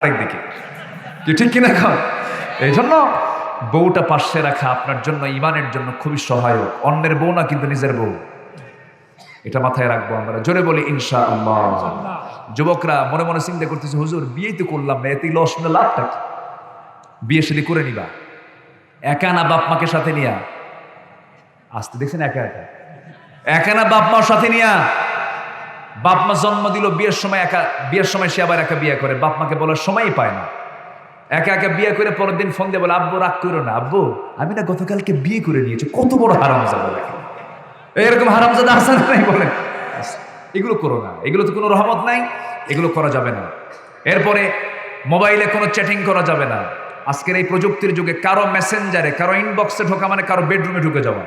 একদিকে কি ঠিক কিনা এখন এই জন্য বউটা পাশে রাখা আপনার জন্য ইমানের জন্য খুবই সহায়ক। অন্যের বউ না, কিন্তু নিজের বউ, এটা মাথায় রাখবো আমরা। জোরে বলি ইনশাআল্লাহ। যুবকরা মনে মনে চিন্তা করতেছে, হুজুর বিয়ে তো করলাম না, এতে লস না লাভটা কি? বিয়ে শাদী করে নিবা একা না বাপ মাকে সাথে নিয়া? আসতে দেখছেন একা একা, একা না বাপ মার সাথে নিয়া? বাপ মা জন্ম দিল, বিয়ের সময় একা, বিয়ের সময় সে আবার একা বিয়ে করে, বাপ মাকে বলার সময়ই পায় না। একা একা বিয়ে করে পরের দিন ফোন দিয়ে বলে, আব্বু রাগ করো না, আব্বু আমি না গতকালকে বিয়ে করে নিয়েছি। কত বড় হারামজাদা দেখেন, এরকম হারামজাদা আছে না নাই বলেন? এগুলো করো না, এগুলো তো কোনো রহমত নাই, এগুলো করা যাবে না। এরপরে মোবাইলে কোনো চ্যাটিং করা যাবে না। আজকের এই প্রযুক্তির যুগে কারো মেসেঞ্জারে, কারো ইনবক্সে ঢোকা মানে কারো বেডরুমে ঢুকে যাওয়া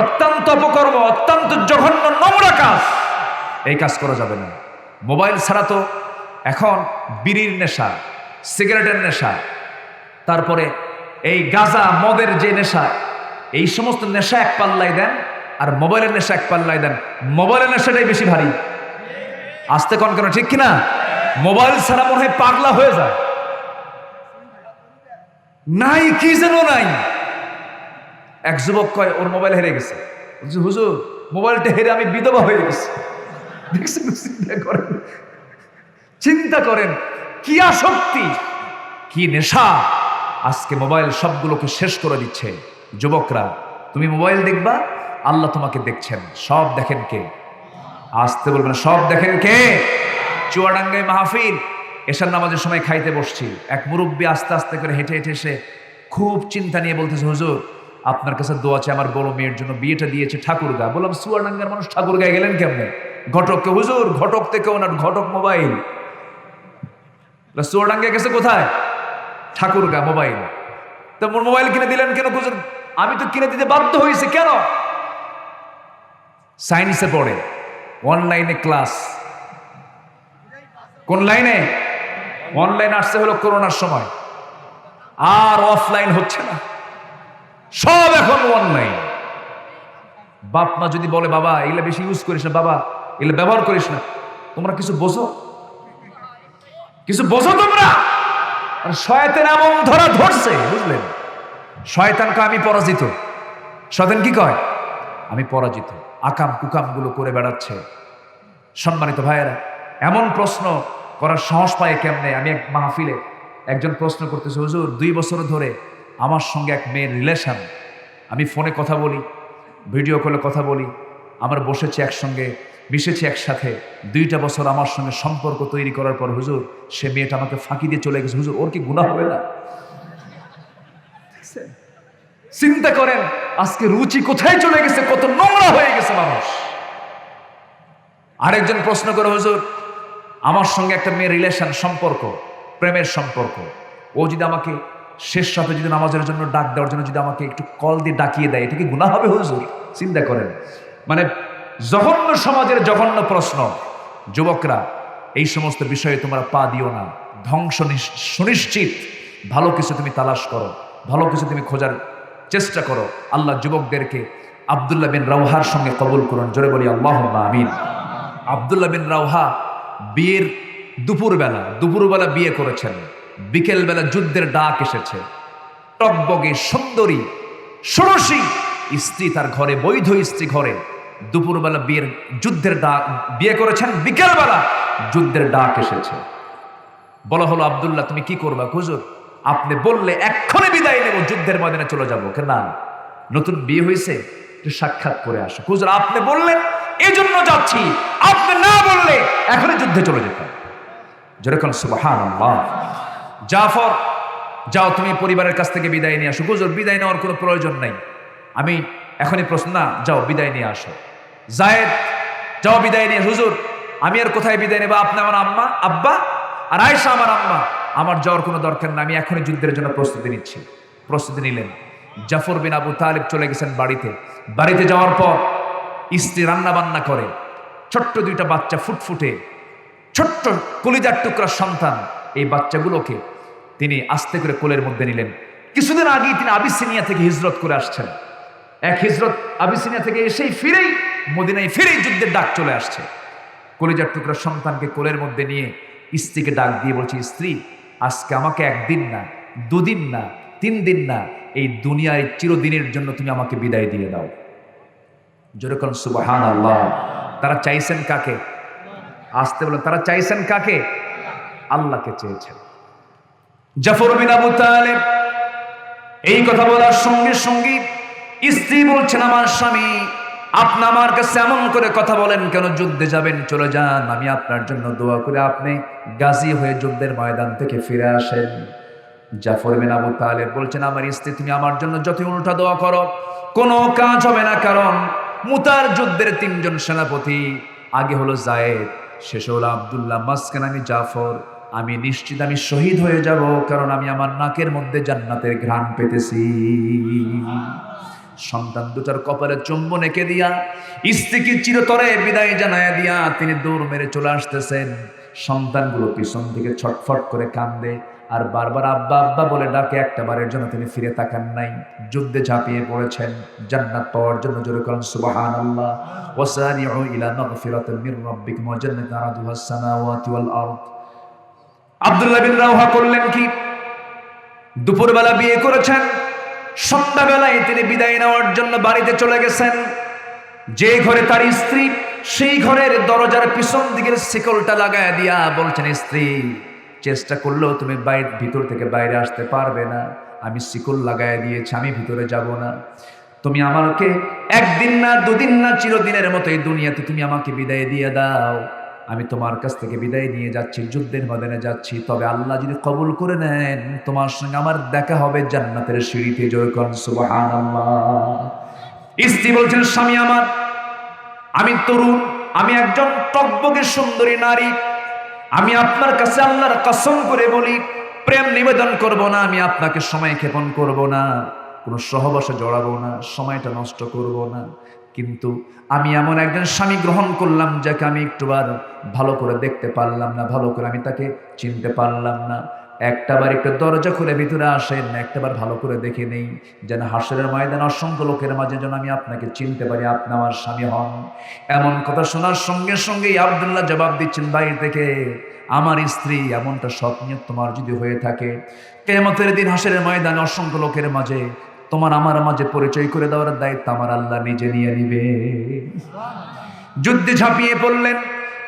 অত্যন্ত অপকর্ম, অত্যন্ত জঘন্য নোংরা কাজ। এই কাজ করা যাবে না। মোবাইল ছাড়া তো এখন বিড়ির নেশা, সিগারেটের নেশা, তারপরে এই গাঁজা মদের যে নেশা, এই সমস্ত নেশা এক পাল্লাই দেন, আর মোবাইলের নেশা এক পাল্লাই দেন। মোবাইলের নেশাটাই বেশি ভারী। আসতে কোন কেন ঠিক কিনা? মোবাইল ছাড়া মনে হয় পাগলা হয়ে যায়, নাই কি যেন নাই। এক যুবক কয় ওর মোবাইল হেরে গেছে। হুজুর মোবাইলটা হেরে আমি বিধবা হয়ে গেছি। দেখছেন? চিন্তা করেন কি আসক্তি, কি নেশা। আজকে মোবাইল সবগুলোকে শেষ করে দিচ্ছে। যুবকরা তুমি মোবাইল দেখবা, আল্লাহ তোমাকে দেখছেন। সব দেখেন কে? আসতে বলবেন, সব দেখেন কে? চুয়াডাঙ্গায় মাহফিল, এশার নামাজের সময় খাইতে বসছি। এক মুরব্বী আস্তে আস্তে করে হেঁটে হেঁটে এসে খুব চিন্তা নিয়ে বলতেছে, হুজুর আপনার কাছে দোয়া আছে, আমার বড় মেয়ের জন্য বিয়েটা দিয়েছে ঠাকুরগা। বললাম চুয়াডাঙ্গার মানুষ ঠাকুরগায় গেলেন কেমনে? ঘটককে। হুজুর ঘটক থেকেও না, ঘটক মোবাইল। চুয়াডাঙ্গায় গেছে কোথায়? ঠাকুরগা মোবাইল। তো মোবাইল কিনে দিলেন কেন হুজুর? আমি তো কিনে দিতে বাধ্য হয়েছি। কেন? সায়েন্সে পড়ে, অনলাইনে ক্লাস। কোন লাইনে? অনলাইন আসছে হলো করোনার সময়, আর অফলাইন হচ্ছে না, সব এখন অনলাইন। বাপ মা যদি বলে বাবা এগুলা বেশি ইউজ করিস না, বাবা এগুলা ব্যবহার করিস না, তোমরা কিছু বোঝো? কিছু বোঝো তোমরা? শয়তান এমন ধরা ধরছে, বুঝলেন? শয়তানকে আমি পরাজিত। শয়তান কি কয়? আমি পরাজিত। আকাম কুকাম গুলো করে বেড়াচ্ছে। সম্মানিত ভাইয়েরা, এমন প্রশ্ন করার সাহস পায় কেমনে? আমি এক মাহফিলে একজন প্রশ্ন করতেছে, হুজুর 2 বছর ধরে আমার সঙ্গে এক মেয়ের রিলেশন, আমি ফোনে কথা বলি, ভিডিও কলে কথা বলি, আমরা বসেছি একসঙ্গে, মিশেছি একসাথে, 2টা বছর আমার সঙ্গে সম্পর্ক তৈরি করার পর হুজুর সে মেয়েটা আমাকে ফাঁকি দিয়ে চলে গেছে। হুজুর ওর কি গুনাহ হবে না? চিন্তা করেন আজকে রুচি কোথায় চলে গেছে, কত নোংরা হয়ে গেছে মানুষ। আরেকজন প্রশ্ন করে, হুজুর আমার সঙ্গে একটা মেয়ের রিলেশন, সম্পর্ক, প্রেমের সম্পর্ক, ও যদি আমাকে শেষ রাতে যদি নামাজের জন্য ডাক দেওয়ার জন্য যদি আমাকে একটু কল দিয়ে ডাকিয়ে দেয়, এটা কি গুনাহ হবে হুজুর? চিন্তা করেন, মানে জঘন্য সমাজের জঘন্য প্রশ্ন। যুবকরা এই সমস্ত বিষয়ে তোমরা পা দিও না, ধ্বংস সুনিশ্চিত। ভালো কিছু তুমি তালাশ করো, ভালো কিছু তুমি খোঁজার চেষ্টা করো। আল্লাহ যুবকদেরকে আব্দুল্লাহ বিন রাওহার সঙ্গে কবুল করুন। জোরে বলি আল্লাহুম্মা আমিন। আব্দুল্লাহ বিন রাওহা বিয়ের দুপুরবেলা বিয়ে করেছেন, বিকেলবেলা যুদ্ধের ডাক এসেছে। টকবগে সুন্দরী ষোড়শী স্ত্রী তার ঘরে, বৈধ স্ত্রী ঘরে, দুপুরবেলা যুদ্ধের ডাক, বিয়ে করেছেন, বিকেলবেলা যুদ্ধের ডাক এসেছে। বলা হলো, আব্দুল্লাহ তুমি কি করবা? হুজুর আপনি বললে এক্ষুনি বিদায় নেব, যুদ্ধের ময়দানে চলে যাবো। না, নতুন বিয়ে হয়েছে, একটু সাক্ষাৎ করে আসো। হুজুর আপনি বললেন এজন্য যাচ্ছি, আপনি না বললে এখনই যুদ্ধে চলে যেতাম। যেরকম সুবহানাল্লাহ। জাফর যাও তুমি পরিবারের কাছ থেকে বিদায় নিয়ে আসো। হুজুর বিদায় নেওয়ার কোনো প্রয়োজন নাই, আমি এখনই প্রশ্ন না, যাও বিদায় নিয়ে আসো। জায়েদ যাও বিদায় নিয়ে। হুজুর আমি আর কোথায় বিদায় নেব? আপনি আমার আব্বা, আর আয়েশা আমার আম্মা, আমার যাওয়ার কোনো দরকার না, আমি এখনই যুদ্ধের জন্য প্রস্তুতি নিচ্ছি। প্রস্তুতি নিলেন। জাফর বিন আবু তালিব চলে গেছেন বাড়িতে। বাড়িতে যাওয়ার পর স্ত্রী রান্না বান্না করে, ছোট্ট 2টা বাচ্চা, ফুটফুটে ছোট্ট কলিজার টুকরা সন্তান, এই বাচ্চাগুলোকে তিনি আস্তে করে কোলের মধ্যে নিলেন। কিছুদিন আগেই তিনি আবিসিনিয়া থেকে হিজরত করে আসছেন। এক হিজরত আবিসিনিয়া থেকে এসেই মদিনায় ফিরেই যুদ্ধের ডাক চলে আসছে। কলিজার টুকরা সন্তানকে কোলের মধ্যে নিয়ে স্ত্রীকে ডাক দিয়ে বলছে, স্ত্রী আজকে আমাকে একদিন না, দুদিন না, 3 দিন না, এই দুনিয়ায় চিরদিনের জন্য তুমি আমাকে বিদায় দিয়ে দাও। যেরকম সুবহানাল্লাহ। তারা চাইছেন কাকে? আসতে বলেন, তারা চাইছেন কাকে? আল্লাহকে চেয়েছেন। জাফর বিন আবু তালেব এই কথা বলার সঙ্গে সঙ্গে স্ত্রী বলছেন, আমার স্বামী আপনি আমার কাছে এমন করে কথা বলেন কেন? যুদ্ধে যাবেন, চলে যান, আমি আপনার জন্য দোয়া করে আপনি গাজী হয়ে যুদ্ধের ময়দান থেকে ফিরে আসেন। জাফর বিন আবু তালেব বলছেন, আমার স্ত্রী তুমি আমার জন্য যত উল্টা দোয়া করো কোনো কাজ হবে না, কারণ মুতার যুদ্ধের 3 জন সেনাপতি, আগে হলো যায়েদ, শেষে হলো আব্দুল্লাহ, মাঝখানে আমি জাফর, আমি নিশ্চিত আমি শহীদ হয়ে যাব, কারণ আমি আমার নাকের মধ্যে জান্নাতের ঘ্রাণ পেতেছি। সন্তান দুটার কপালে চুম্বন এঁকে দিয়া স্ত্রীকে চিরতরে বিদায় জানায় দিয়া তিনি দৌড় মেরে চলে আসতেছেন। সন্তানগুলো পিছন থেকে ছটফট করে কান্দে আর বারবার আব্বা আব্বা বলে ডাকে, একটা বারের জন্য তিনি ফিরে তাকান নাই। যুদ্ধে ঝাঁপিয়ে পড়েছেন জান্নাত পাওয়ার জন্য। জোরে করেন সুবহানাল্লাহ। ওয়াসারিউ ইলা মাগফিরাতিন মির রাব্বিকুম ওয়া জান্নাতিন আরদুহাস সামাওয়াতি ওয়াল আরদ। আব্দুল্লাহ বিন রাওহা করলেন কি? দুপুরবেলা বিয়ে করেছেন, সন্ধ্যাবেলায় তিনি বিদায় নেওয়ার জন্য বাড়িতে চলে গেছেন। যে ঘরে তার স্ত্রী, সেই ঘরের দরজার পিছন দিকের শিকলটা লাগায় দিয়া বলছেন, স্ত্রী চেষ্টা করলেও তুমি ভিতর থেকে বাইরে আসতে পারবে না, আমি শিকল লাগায় দিয়েছি, আমি ভিতরে যাব না। তুমি আমাকে একদিন না, দুদিন না, চিরদিনের মতো এই দুনিয়াতে তুমি আমাকে বিদায় দিয়ে দাও। আমি তোমার কাছ থেকে বিদায় নিয়ে যাচ্ছি, যুদ্ধের ময়দানে যাচ্ছি, তবে আল্লাহ যদি কবুল করে নেন তোমার সঙ্গে আমার দেখা হবে জান্নাতের সিঁড়িতে। জোরে করেন সুবহানাল্লাহ। স্ত্রী বলছেন, স্বামী আমার, আমি তরুণ, আমি একজন টকবকে সুন্দরী নারী, আমি আপনার কাছে আল্লাহর কসম করে বলি প্রেম নিবেদন করব না, আমি আপনাকে সময় ক্ষেপণ করব না, কোনো সহবাসে জড়াবো না, সময়টা নষ্ট করব না। কিন্তু আমি এমন একজন স্বামী গ্রহণ করলাম যাকে আমি একটুবার ভালো করে দেখতে পারলাম না, ভালো করে আমি তাকে চিনতে পারলাম না। একটাবার একটু দরজা খুলে ভিতরে আসেন, একটাবার ভালো করে দেখে নেই, যেন হাসরের ময়দানে অসংখ্য লোকের মাঝে যেন আমি আপনাকে চিনতে পারি, আপনি আমার স্বামী হন। এমন কথা শোনার সঙ্গে সঙ্গেই আব্দুল্লাহ জবাব দিচ্ছেন বাইরে থেকে, আমার স্ত্রী এমনটা স্বপ্ন তোমার যদি হয়ে থাকে, কিয়ামতের দিন হাসরের ময়দানে অসংখ্য লোকের মাঝে তোমার আমার মাঝে পরিচয় করে দেওয়ার দায়িত্ব আমার আল্লাহ নিজে নিয়ে নিবে। যুদ্ধে ঝাঁপিয়ে পড়লেন।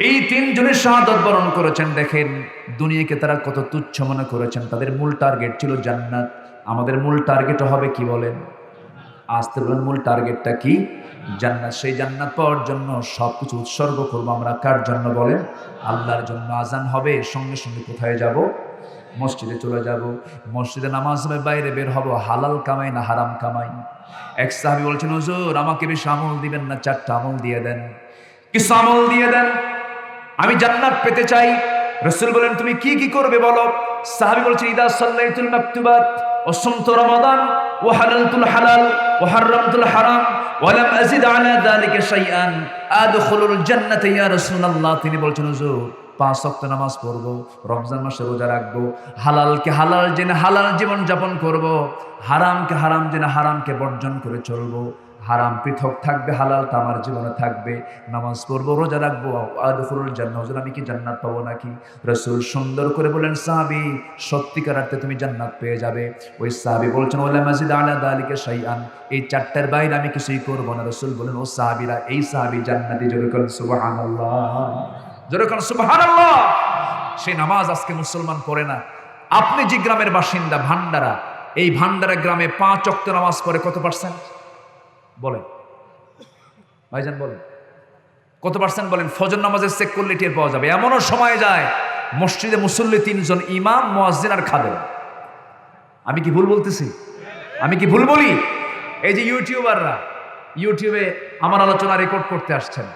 এই 3 জনের শাহাদাত বরণ করেছেন। দেখেন দুনিয়াকে তারা কত তুচ্ছ মনে করেছেন, তাদের মূল টার্গেট ছিল জান্নাত। আমাদের মূল টার্গেট হবে কি বলেন? আসতে বলেন, মূল টার্গেটটা কি? জান্নাত। সেই জান্নাত পাওয়ার জন্য সবকিছু উৎসর্গ করবো আমরা। কার জন্য বলেন? আল্লাহর জন্য। আজান হবে, সঙ্গে সঙ্গে কোথায় যাব? মসজিদে চলে যাব। মসজিদে নামাজ হবে, বাইরে বের হব, হালাল কামাই না হারাম কামাই? এক সাহাবী বলছেন, হুজুর আমাকে বেশি আমল দিবেন না, 4টা আমল দিয়ে দেন। কিছু আমল দিয়ে দেন, আমি জান্নাত পেতে চাই। রাসূল বলেন, তুমি কি কি করবে বলো? সাহাবী বলছেন, ইদা সাল্লাইতুল মাকতুবাত ওয়া সুমতু রমাদান ওয়া হালালতুল হালাল ওয়া হারামতুল হারাম ওয়া লাম আযিদ আলা যালিকা শাইআন আদখুলুল জান্নাতা ইয়া রাসূলুল্লাহ। তিনি বলছেন, হুজুর 5 ওয়াক্ত নামাজ পড়বো, রমজান মাসে রোজা রাখবো, হালালকে হালাল জেনে হালাল জীবন যাপন করব, হারামকে হারাম জেনে হারামকে বর্জন করে চলবো। হারাম পৃথক থাকবে, হালালটা আমার জীবনে থাকবে। নামাজ পড়বো, রোজা রাখবো, আদখুলুল জান্নাহ। হুজুর আমি কি জান্নাত পাবো নাকি? রাসূল সুন্দর করে বলেন, সাহাবী সত্যিকার অর্থে তুমি জান্নাত পেয়ে যাবে। ওই সাহাবী বলছেন, ওয়ালা মাজিদ আলা যালিকা শাইআন, এই 4টার বাইরে আমি কিছুই করব না। রাসূল বলেন, ও সাহাবীরা, এই সাহাবী জান্নাতি। জোরে করেন সুবহানাল্লাহ। জোরে করেন সুবহানাল্লাহ। সেই নামাজ আজকে মুসলমান পড়ে না। আপনি যে গ্রামের বাসিন্দা ভান্ডারা, এই ভান্ডারা গ্রামে 5 ওয়াক্ত নামাজ পড়ে কত পার্সেন্ট বলেন? ভাইজান বলেন কত পার্সেন্ট বলেন? ফজর নামাজের চেক করলে টের পাওয়া যাবে। এমনও সময় যায় মসজিদে মুসল্লি 3 জন, ইমাম, মুয়াজ্জিন আর খাদেম। আমি কি ভুল বলতেছি? আমি কি ভুল বলি? এই যে ইউটিউবাররা ইউটিউবে আমার আলোচনা রেকর্ড করতে আসছেন,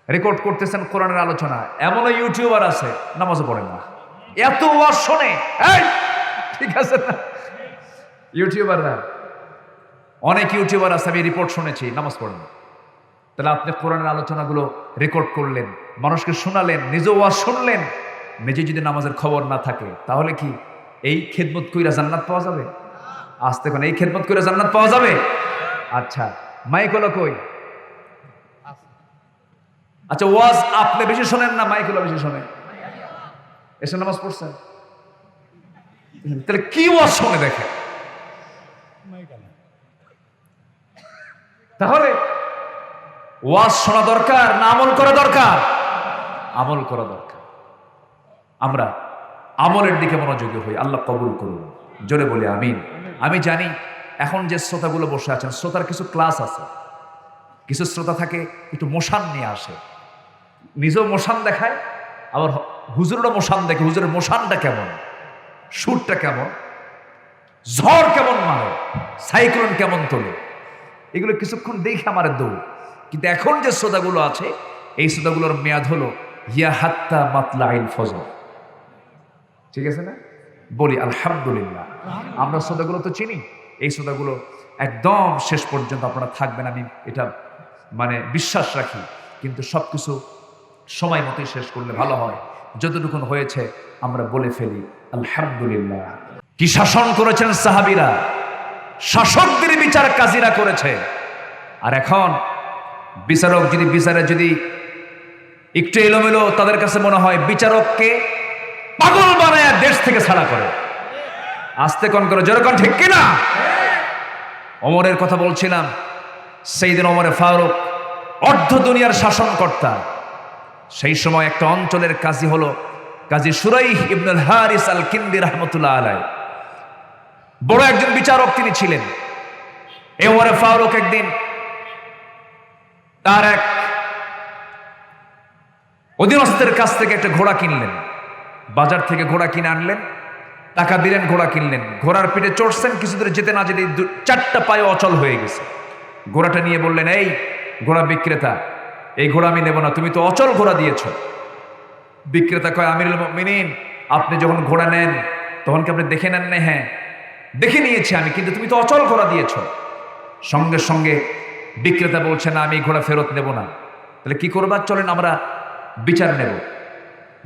রেকর্ড করতেছেন কোরআনের আলোচনা, এমনও ইউটিউবার আছে নামাজও পড়ে না, এত ওয়াজ শোনে। ঠিক আছে না? ইউটিউবাররা, অনেক ইউটিউবার আছে, আমি রিপোর্ট শুনেছি, নামাজ পড়েন না। তাহলে আপনি কোরআনের আলোচনাগুলো রেকর্ড করলেন, মানুষকে শোনালেন, নিজে ওয়াজ শুনলেন, নিজে যদি নামাজের খবর না থাকে তাহলে কি এই খেদমত কইরা জান্নাত পাওয়া যাবে? আসতে কোন এই খেদমত কইরা জান্নাত পাওয়া যাবে? আচ্ছা মাইক হলো কই? আচ্ছা ওয়াজ আপনি বেশি শোনেন না মাইক হলো বেশি শোনেন? এসে নামাজ পড়ছেন? তাহলে কি ওয়াজ শুনে দেখে? তাহলে ওয়াজ শোনা দরকার না আমল করা দরকার? আমল করা দরকার। আমরা আমলের দিকে মনোযোগী হই, আল্লাহ কবুল করুন। জোরে বলি আমিন। আমি জানি এখন যে শ্রোতাগুলো বসে আছেন, শ্রোতার কিছু ক্লাস আছে, কিছু শ্রোতা থাকে একটু মোশান নিয়ে আসে, নিজেও মোশান দেখায়, আবার হুজুরেরও মোশান দেখে, হুজুরের মোশানটা কেমন, সুরটা কেমন, ঝড় কেমন মারে, সাইক্লোন কেমন তোলে, এগুলো কিছুক্ষণ দেখে আমার দৌড়। কিন্তু এখন যে শ্রোতাগুলো আছে, এই শ্রোতাগুলোর মেয়াদ হলো ইয়া হাত্তা মাতলাইল ফজর। ঠিক আছে না? বলি আলহামদুলিল্লাহ। আমরা শ্রোতাগুলো তো চিনি, এই শ্রোতাগুলো একদম শেষ পর্যন্ত আপনারা থাকবেন, আমি এটা মানে বিশ্বাস রাখি। কিন্তু সবকিছু সময় মতোই শেষ করলে ভালো হয়। যতটুকুন হয়েছে আমরা বলে ফেলি আলহামদুলিল্লাহ। কি শাসন করেছেন সাহাবীরা, শাসকদের বিচার কাজীরা করেছে। আর এখন বিচারক যদি বিচারে যদি একটু এলোমেলো, তাদের কাছে মনে হয় বিচারককে পাগল বানায় দেশ থেকে ছাড়া করে। আস্তে কোন করে, যেরকম ঠিক কিনা? ওমরের কথা বলছিলাম, সেইদিন ওমরে ফারুক অর্ধ দুনিয়ার শাসনকর্তা। সেই সময় একটা অঞ্চলের কাজী হলো কাজী শুরাইহ ইবনুল হারিস আল কিন্দি রাহমাতুল্লাহ আলাইহ। বড় একজন বিচারক তিনি ছিলেন। এই ওমরে ফারুক একদিন তার এক অধীনস্থের কাছ থেকে একটা ঘোড়া কিনলেন, বাজার থেকে ঘোড়া কিনে আনলেন, টাকা দিলেন, ঘোড়া কিনলেন। ঘোড়ার পিঠে চড়ছেন, কিছু দূরে যেতে না যেতে চারটা পায়ে অচল হয়ে গেছে। ঘোড়াটা নিয়ে বললেন, এই ঘোড়া বিক্রেতা, এই ঘোড়া আমি নেব না, তুমি তো অচল ঘোড়া দিয়েছ। বিক্রেতা কয়, আমিরুল মুমিনিন, আপনি যখন ঘোড়া নেন তখন কি আপনি দেখে নেন না? হ্যাঁ দেখে নিয়েছি আমি, কিন্তু তুমি তো অচল ঘোড়া দিয়েছ। সঙ্গে সঙ্গে বিক্রেতা বলছে, না আমি ঘোড়া ফেরত নেব না। তাহলে কি করবার? চলেন আমরা বিচার নেব,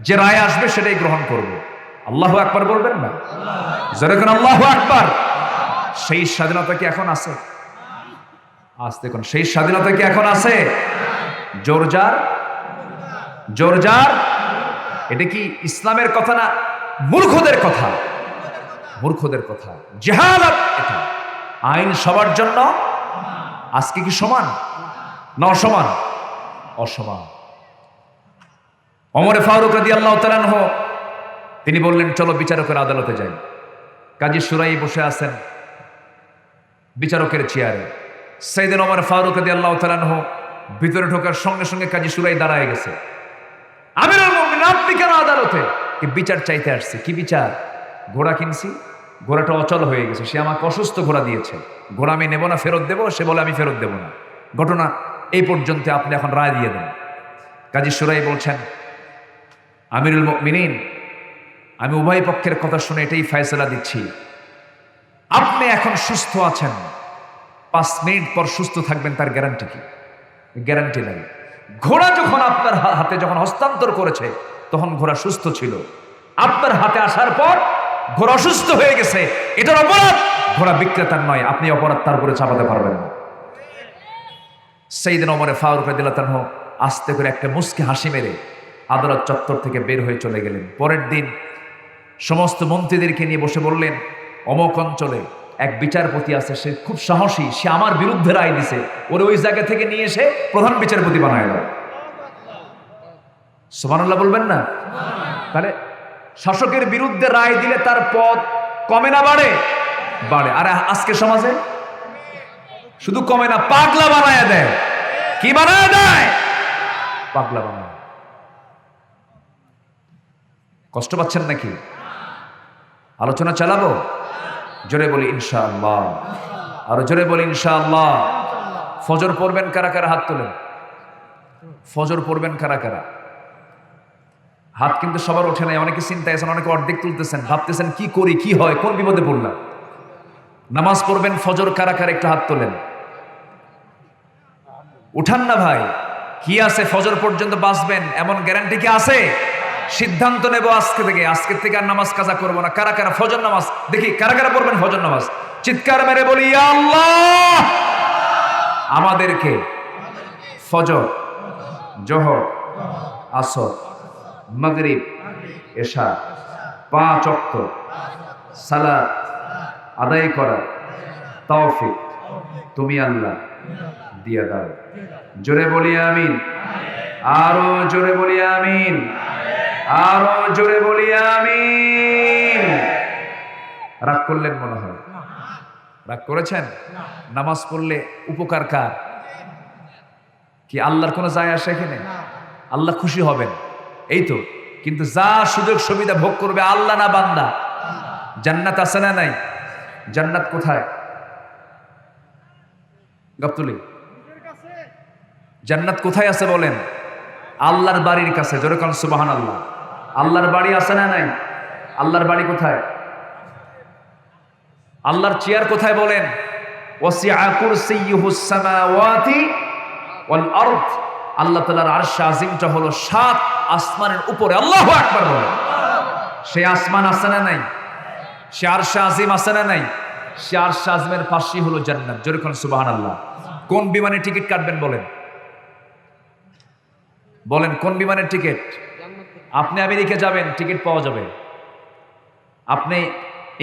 যে রায় আসবে সেটাই গ্রহণ করব। আল্লাহু আকবার বলবেন না? যেরকম আল্লাহু আকবার। সেই স্বাধীনতা কি এখন আছে? আসতে কোন সেই স্বাধীনতা কি এখন আছে? জোরজার জোরজার, এটা কি ইসলামের কথা না মূর্খদের কথা? মূর্খদের কথা। জাহালাত এটা। আইন সবার জন্য আজকে কি সমান না অসমান? অসমান। ওমরে ফারুক রাদিয়াল্লাহু তাআলা আনহু তিনি বললেন, চলো বিচারকের আদালতে যাই। কাজী শুরাই বসে আছেন বিচারকের চেয়ারে। সাইয়েদনা ওমর ফারুক রাদিয়াল্লাহু তাআলা আনহু ভিতরে ঢোকার সঙ্গে সঙ্গে কাজী শুরাই দাঁড়ায় গেছে। আমিরুল মুমিনিন, আপনি কেন আদালতে? কি বিচার চাইতে আসছে? কি বিচার? ঘোড়া কিনছি, ঘোড়াটা অচল হয়ে গেছে, সে আমাকে অসুস্থ ঘোড়া দিয়েছে, ঘোড়া আমি নেব না, ফেরত দেবো। সে বলে আমি ফেরত দেব না। ঘটনা এই পর্যন্ত, আপনি এখন রায় দিয়ে দেন। কাজী শুরাই বলছেন, আমিরুল মুমিনিন, আমি উভয় পক্ষের কথা শুনে এটাই ফয়সালা দিচ্ছি, আপনি এখন সুস্থ আছেন, 5 মিনিট পর সুস্থ থাকবেন, তার গ্যারান্টি কি? গ্যারান্টি নাই। ঘোড়া যখন আপনার হাতে যখন হস্তান্তর করেছে তখন ঘোড়া সুস্থ ছিল, আপনার হাতে আসার পর ঘোড়া অসুস্থ হয়ে গেছে, এটার অপরাধ ঘোড়া বিক্রেতার নয়, আপনি অপরাধ তার উপরে চাপাতে পারবেন না। সাইয়েদনা ওমর ফারুক রাদিয়াল্লাহু আনহু আস্তে করে একটা মুচকি হাসি মেরে আদালত চত্বর থেকে বের হয়ে চলে গেলেন। পরের দিন সমস্ত মন্ত্রীদেরকে নিয়ে বসে বললেন, অমুক অঞ্চলে এক বিচারপতি আছে, সে খুব সাহসী, সে আমার বিরুদ্ধে রায় দিছে, ওরে ওই জায়গা থেকে নিয়ে এসে প্রধান বিচারপতি বানায় দাও। সুবহানাল্লাহ বলবেন না? তাহলে শাসকের বিরুদ্ধে রায় দিলে তার পদ কমে না বাড়ে? বাড়ে। আর আজকে সমাজে শুধু কমে না, পাগলা বানায় দেয়। কি বানায় দেয়? পাগলা বানায়। কষ্ট পাচ্ছেন নাকি? আলোচনা চালাবো? জোরে বলি ইনশাআল্লাহ। আরো জোরে বলি ইনশাআল্লাহ। ফজর পড়বেন কারা কারা? হাত তোলেন। ফজর পড়বেন কারা কারা? হাত কিন্তু সবার ওঠে নাই, অনেকে চিন্তায় আছেন, অনেকে অর্ধেক তুলতেছেন, ভাবতেছেন কি করি, কি হয়, কোন বিপদে পড়লাম। নামাজ পড়বেন ফজর কারা কারা? একটু হাত তোলেন। উঠান না ভাই, কি আছে? ফজর পর্যন্ত বাঁচবেন এমন গ্যারান্টি কি আছে? সিদ্ধান্ত নেব আজকে থেকে আর নামাজ কাজা করবো না। কারা কারা ফজর নামাজ? দেখি কারা কারা পড়বেন ফজর নামাজ? চিৎকার মেরে বলি ইয়া আল্লাহ, আমাদেরকে ফজর, জোহর, আসর, মাগরিব, এশা 5 ওয়াক্ত সালাত আদায় করার তৌফিক তুমি আল্লাহ দিয়া দাও। জোরে বলি আমিন, আরো জোরে বলি আমিন, আরো জোরে বলি আমিন। রাগ করলেন মনে হয়? রাগ করেছেন? নামাজ পড়লে উপকার কার? কি আল্লাহর কোনো যায় আসে এখানে? আল্লাহ খুশি হবেন এই তো, কিন্তু যা সুযোগ সুবিধা ভোগ করবে আল্লাহ না বান্দা? জান্নাত আছে না নাই? জান্নাত কোথায়? গাবতুলি, জান্নাত কোথায় আছে বলেন? আল্লাহর বাড়ির কাছে। জোরে কোন সুবহানাল্লাহ। আল্লাহর বাড়ি আছে না নাই? আল্লাহর বাড়ি কোথায়? আল্লাহর চেয়ার কোথায় বলেন? ওয়াসিআ কুরসিয়ুহুস সামাওয়াতি ওয়াল আরদ। আল্লাহ তাআলার আরশ আজিমটা হলো 7 আসমানের উপরে। আল্লাহু আকবার বলেন। সেই আসমান আছে না নাই? সে আরশ আজিম আছে না নাই? সে আরশ আজিমের পাশেই হলো জান্নাত। জোরে কোন সুবহানাল্লাহ। কোন বিমানে টিকিট কাটবেন বলেন? বলেন কোন বিমানের টিকিট? আপনি আমেরিকা যাবেন, টিকিট পাওয়া যাবে। আপনি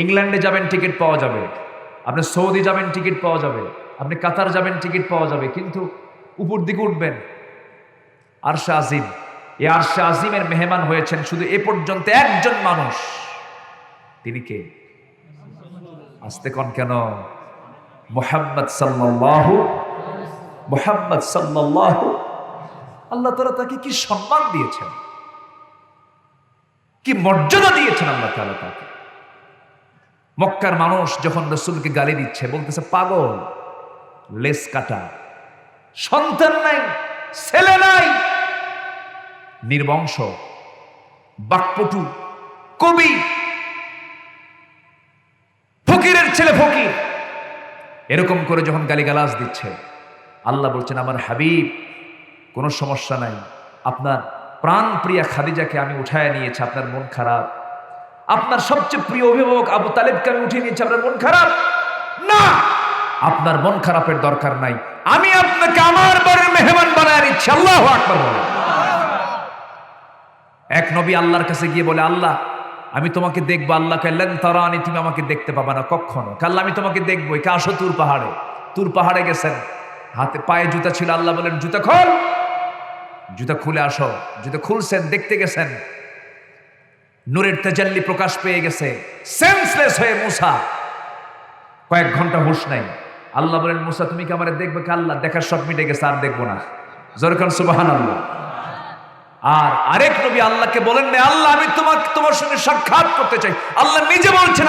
ইংল্যান্ডে যাবেন, টিকিট পাওয়া যাবে। আপনি সৌদি যাবেন, টিকিট পাওয়া যাবে। আপনি কাতার যাবেন, টিকিট পাওয়া যাবে। কিন্তু উপর দিকে উঠবেন আরশে আজিম। এই আরশে আজিমের মেহমান হয়েছেন শুধু এ পর্যন্ত একজন মানুষ। তিনি কে? আস্তে কোন কেন? মুহাম্মদ সাল্লাল্লাহু, মুহাম্মদ সাল্লাল্লাহু। আল্লাহ তাআলা তাকে কি সম্মান দিয়েছেন, কি মর্যাদা দিয়েছেন আল্লাহ তাআলা তাকে। মক্কার মানুষ যখন রাসূলকে গালি দিচ্ছে, বলতেছে পাগল, লেস কাটা, সন্তান নাই, ছেলে নাই, নির্বংশ, বাকপটু, কবি, ফকিরের ছেলে ফকির, এরকম করে যখন গালিগালাজ দিচ্ছে, আল্লাহ বলছেন আমার হাবিব কোনো সমস্যা নাই, আপনার প্রাণ প্রিয়া খাদিজাকে আমি উঠায় নিয়েছি, আপনার মন খারাপ? আপনার সবচেয়ে প্রিয় অভিভাবক আবু তালেবকে আমি উঠিয়ে নিয়েছি, আপনার মন খারাপ? না, আপনার মন খারাপের দরকার নাই, আমি আপনাকে আমার বাড়ির মেহমান বানায় নিচ্ছি। আল্লাহু আকবার বলেন। এক নবী আল্লাহর কাছে গিয়ে বলে, আল্লাহ আমি তোমাকে দেখবো। আল্লাহ কাল্লান তারানি, তুমি আমাকে দেখতে পাবা না কখনো। কাল্লা আমি তোমাকে দেখবো। কে? আসো তুর পাহাড়ে। তুর পাহাড়ে গেছেন, হাতে পায়ে জুতা ছিল। আল্লাহ বলেন জুতা খোল, জুতা খুলে আসো। জুতা খুলছেন, দেখতে গেছেন, নূরের তাজাল্লি প্রকাশ পেয়ে গেছে। সেন্সলেস হয়ে মুসা কয়েক ঘন্টা হুঁশ নাই। আল্লাহ বলেন মুসা তুমি কি আমারে দেখবে? আল্লাহ দেখার শখ মিটে গেছে, আর দেখবো না। জোরে কান সুবহানাল্লাহ। আর আরেক নবী আল্লাহকে বলেন না, আল্লাহ আমি তোমার সঙ্গে সাক্ষাৎ করতে চাই। আল্লাহ নিজে বলছেন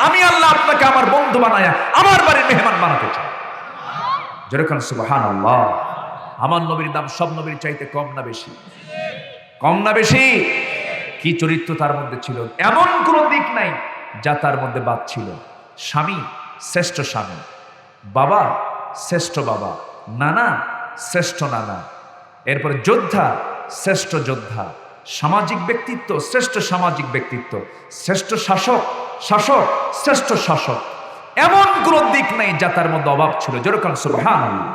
আমি আল্লাহ আপনাকে আমার বন্ধু বানায়া আমার বাড়ির মেহমান বানাতে চাই। জোরে কান সুবহানাল্লাহ। আমার নবীর দাম সব নবীর চাইতে কম না বেশি? কম না বেশি? কি চরিত্র তার মধ্যে ছিল, এমন কোন দিক নাই যা তার মধ্যে বাদ ছিল। স্বামী শ্রেষ্ঠ স্বামী, বাবা শ্রেষ্ঠ বাবা, নানা শ্রেষ্ঠ নানা, এরপরে যোদ্ধা শ্রেষ্ঠ যোদ্ধা, সামাজিক ব্যক্তিত্ব শ্রেষ্ঠ সামাজিক ব্যক্তিত্ব, শ্রেষ্ঠ শাসক শ্রেষ্ঠ শাসক। এমন কোন দিক নাই যা তার মধ্যে অভাব ছিল। যেরকম সুবহানাল্লাহ।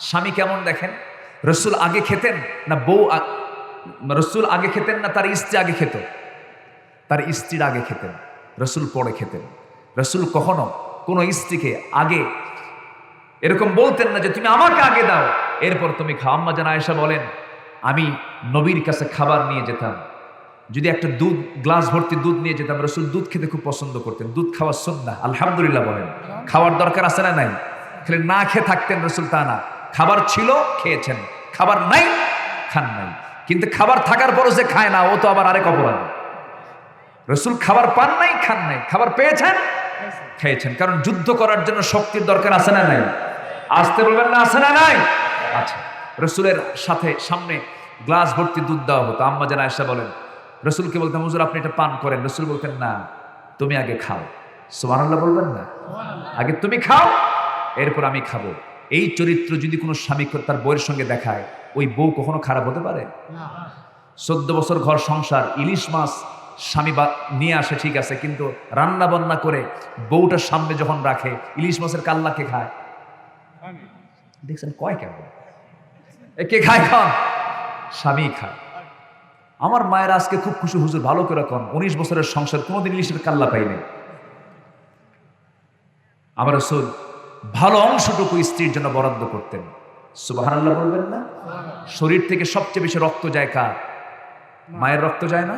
স্বামী কেমন দেখেন? রাসূল আগে খেতেন না রাসূল আগে খেতেন না তার স্ত্রী আগে খেত? তার স্ত্রীর আগে খেতেন, রাসূল পরে খেতেন। রাসূল কখনো কোনো স্ত্রীকে আগে এরকম বলতেন না যে তুমি আমাকে আগে দাও এরপর তুমি খাও। আম্মা জান আয়েশা বলেন আমি নবীর কাছে খাবার নিয়ে যেতাম, যদি একটা দুধ গ্লাস ভর্তি দুধ নিয়ে যেতাম, রাসূল দুধ খেতে খুব পছন্দ করতেন। দুধ খাওয়া সুন্নাহ, আলহামদুলিল্লাহ বলেন। খাওয়ার দরকার আছে না নাই? খালি না খেয়ে থাকতেন রাসূল তা না, খাবার ছিল খেয়েছেন, খাবার নাই খান নাই। কিন্তু খাবার থাকার পরও যে খায় না ও তো আবার আরেক অপরাধ। রাসূল খাবার পান নাই খান নাই, খাবার পেয়েছেন খেয়েছেন। কারণ যুদ্ধ করার জন্য শক্তির দরকার আছে না নাই? আসতে বলবেন না, আছে না নাই? আচ্ছা, রাসূলের সাথে সামনে গ্লাস ভর্তি দুধ দেওয়া হতো। আম্মা জান আয়েশা বলেন রাসূলকে বলতাম হুজুর আপনি এটা পান করেন। রাসূল বলতেন না, তুমি আগে খাও। সুবহানাল্লাহ বলবেন না? আগে তুমি খাও এরপর আমি খাবো। এই চরিত্র যদি কোনো স্বামী তার বউয়ের সঙ্গে দেখায়, ওই বউ কখনো খারাপ হতে পারে? 14 বছর ঘর সংসার, ইলিশ মাছ স্বামী নিয়ে আসে ঠিক আছে, কিন্তু রান্না বান্না করে বউটার সামনে যখন রাখে, ইলিশ মাছের কাল্লা কে খায়? দেখছেন কয় কেন? কে খায়? খান স্বামী খায়। আমার মায়ের আজকে খুব খুশি, হুজুর ভালো করে কন, 19 বছরের সংসার কোনোদিন ইলিশের কাল্লা পাইনি। আমার রাসূল ভালো অংশটুকু স্ত্রীর জন্য বরাদ্দ করতেন। সুবহানাল্লাহ বলবেন না? শরীর থেকে সবচেয়ে বেশি রক্ত যায় কার? মায়ের রক্ত যায় না?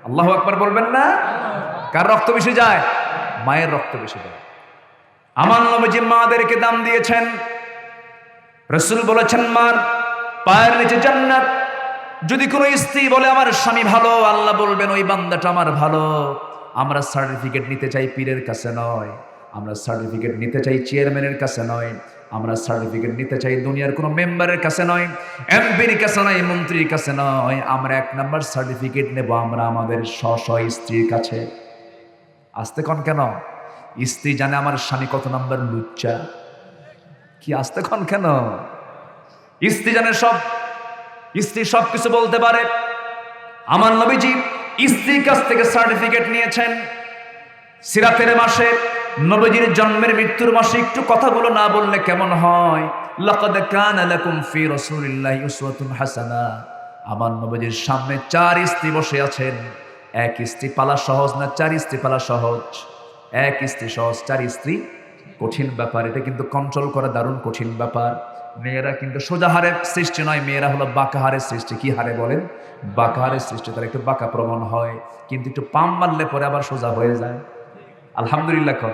আল্লাহু আকবার বলবেন না? কার রক্ত বেশি যায়? মায়ের রক্ত বেশি যায়। আমার নবীজি মাদেরকে দাম দিয়েছেন। রাসূল বলেছেন মার পায়ের নিচে জান্নাত। যদি কোনো স্ত্রী বলে আমার স্বামী ভালো, আল্লাহ বলবেন ওই বান্দাটা আমার ভালো। আমরা সার্টিফিকেট নিতে চাই পীরের কাছে নয়, আমরা সার্টিফিকেট নিতে চাই চেয়ারম্যানের কাছে নয়, আমরা সার্টিফিকেট নিতে চাই দুনিয়ার কোনো মেম্বারের কাছে নয়, এমপির কাছে নয়, মন্ত্রীর কাছে নয়। আমরা 1 নাম্বার সার্টিফিকেট নেব আমরা আমাদের স্ব স্ত্রীর কাছে। আসতে কন কেন? স্ত্রী জানে আমার স্বামী কত নাম্বার লুচ্চা। কি আসতে কন কেন? স্ত্রী জানে সব, স্ত্রী সব কিছু বলতে পারে। আমার নবীজি স্ত্রীর কাছ থেকে সার্টিফিকেট নিয়েছেন। সিরাতের মাসে নবীজির জন্মের মৃত্যুর মাসে একটু কথাগুলো না বললে কেমন হয়? লাকাদ কানা লাকুম ফি রাসূলিল্লাহি উসওয়াতুন হাসানাহ। আমার নবীজির সামনে 4 স্ত্রী বসে আছেন। 1 স্ত্রী পালা সহজ না, 4 স্ত্রী পালা সহজ? 1 স্ত্রী সহজ, 4 স্ত্রী কঠিন ব্যাপার। এটা কিন্তু কন্ট্রোল করা দারুণ কঠিন ব্যাপার। মেয়েরা কিন্তু সোজা হারের সৃষ্টি নয়, মেয়েরা হলো বাঁকা হারের সৃষ্টি। কি হারে বলেন? বাঁকা হারের সৃষ্টি। তারা একটু বাঁকা প্রবণ হয়, কিন্তু একটু পাম মারলে পরে আবার সোজা হয়ে যায়। আলহামদুলিল্লাহ কর।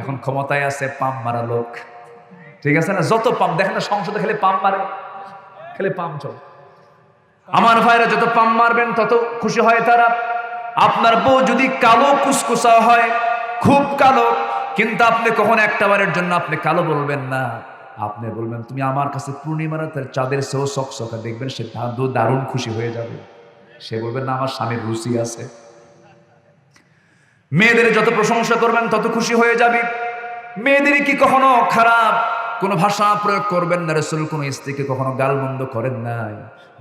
এখন ক্ষমতায় আছে পাম মারা লোক, ঠিক আছে না? যত পাম দেখেন না, সংসদে খেলে পাম মারে, খেলে পাম চল। আমার ভাইরা যত পাম মারবেন তত খুশি হয় তারা। আপনার বউ যদি কালো কুসকুসা হয়, খুব কালো, কিন্তু আপনি কখন একটা বারের জন্য আপনি কালো বলবেন না, আপনি বলবেন তুমি আমার কাছে পূর্ণিমা রাতের চাঁদের সেও সকসকা। দেখবেন সে দারুণ খুশি হয়ে যাবে। সে বলবেন না আমার স্বামীর রুচি আছে। মেয়েদের যত প্রশংসা করবেন তত খুশি হয়ে যাবে। মেয়েদের কি কখনো খারাপ কোনো ভাষা প্রয়োগ করবেন না। রাসূল কোনো স্ত্রীকে কখনো গালমন্দ করেন নাই।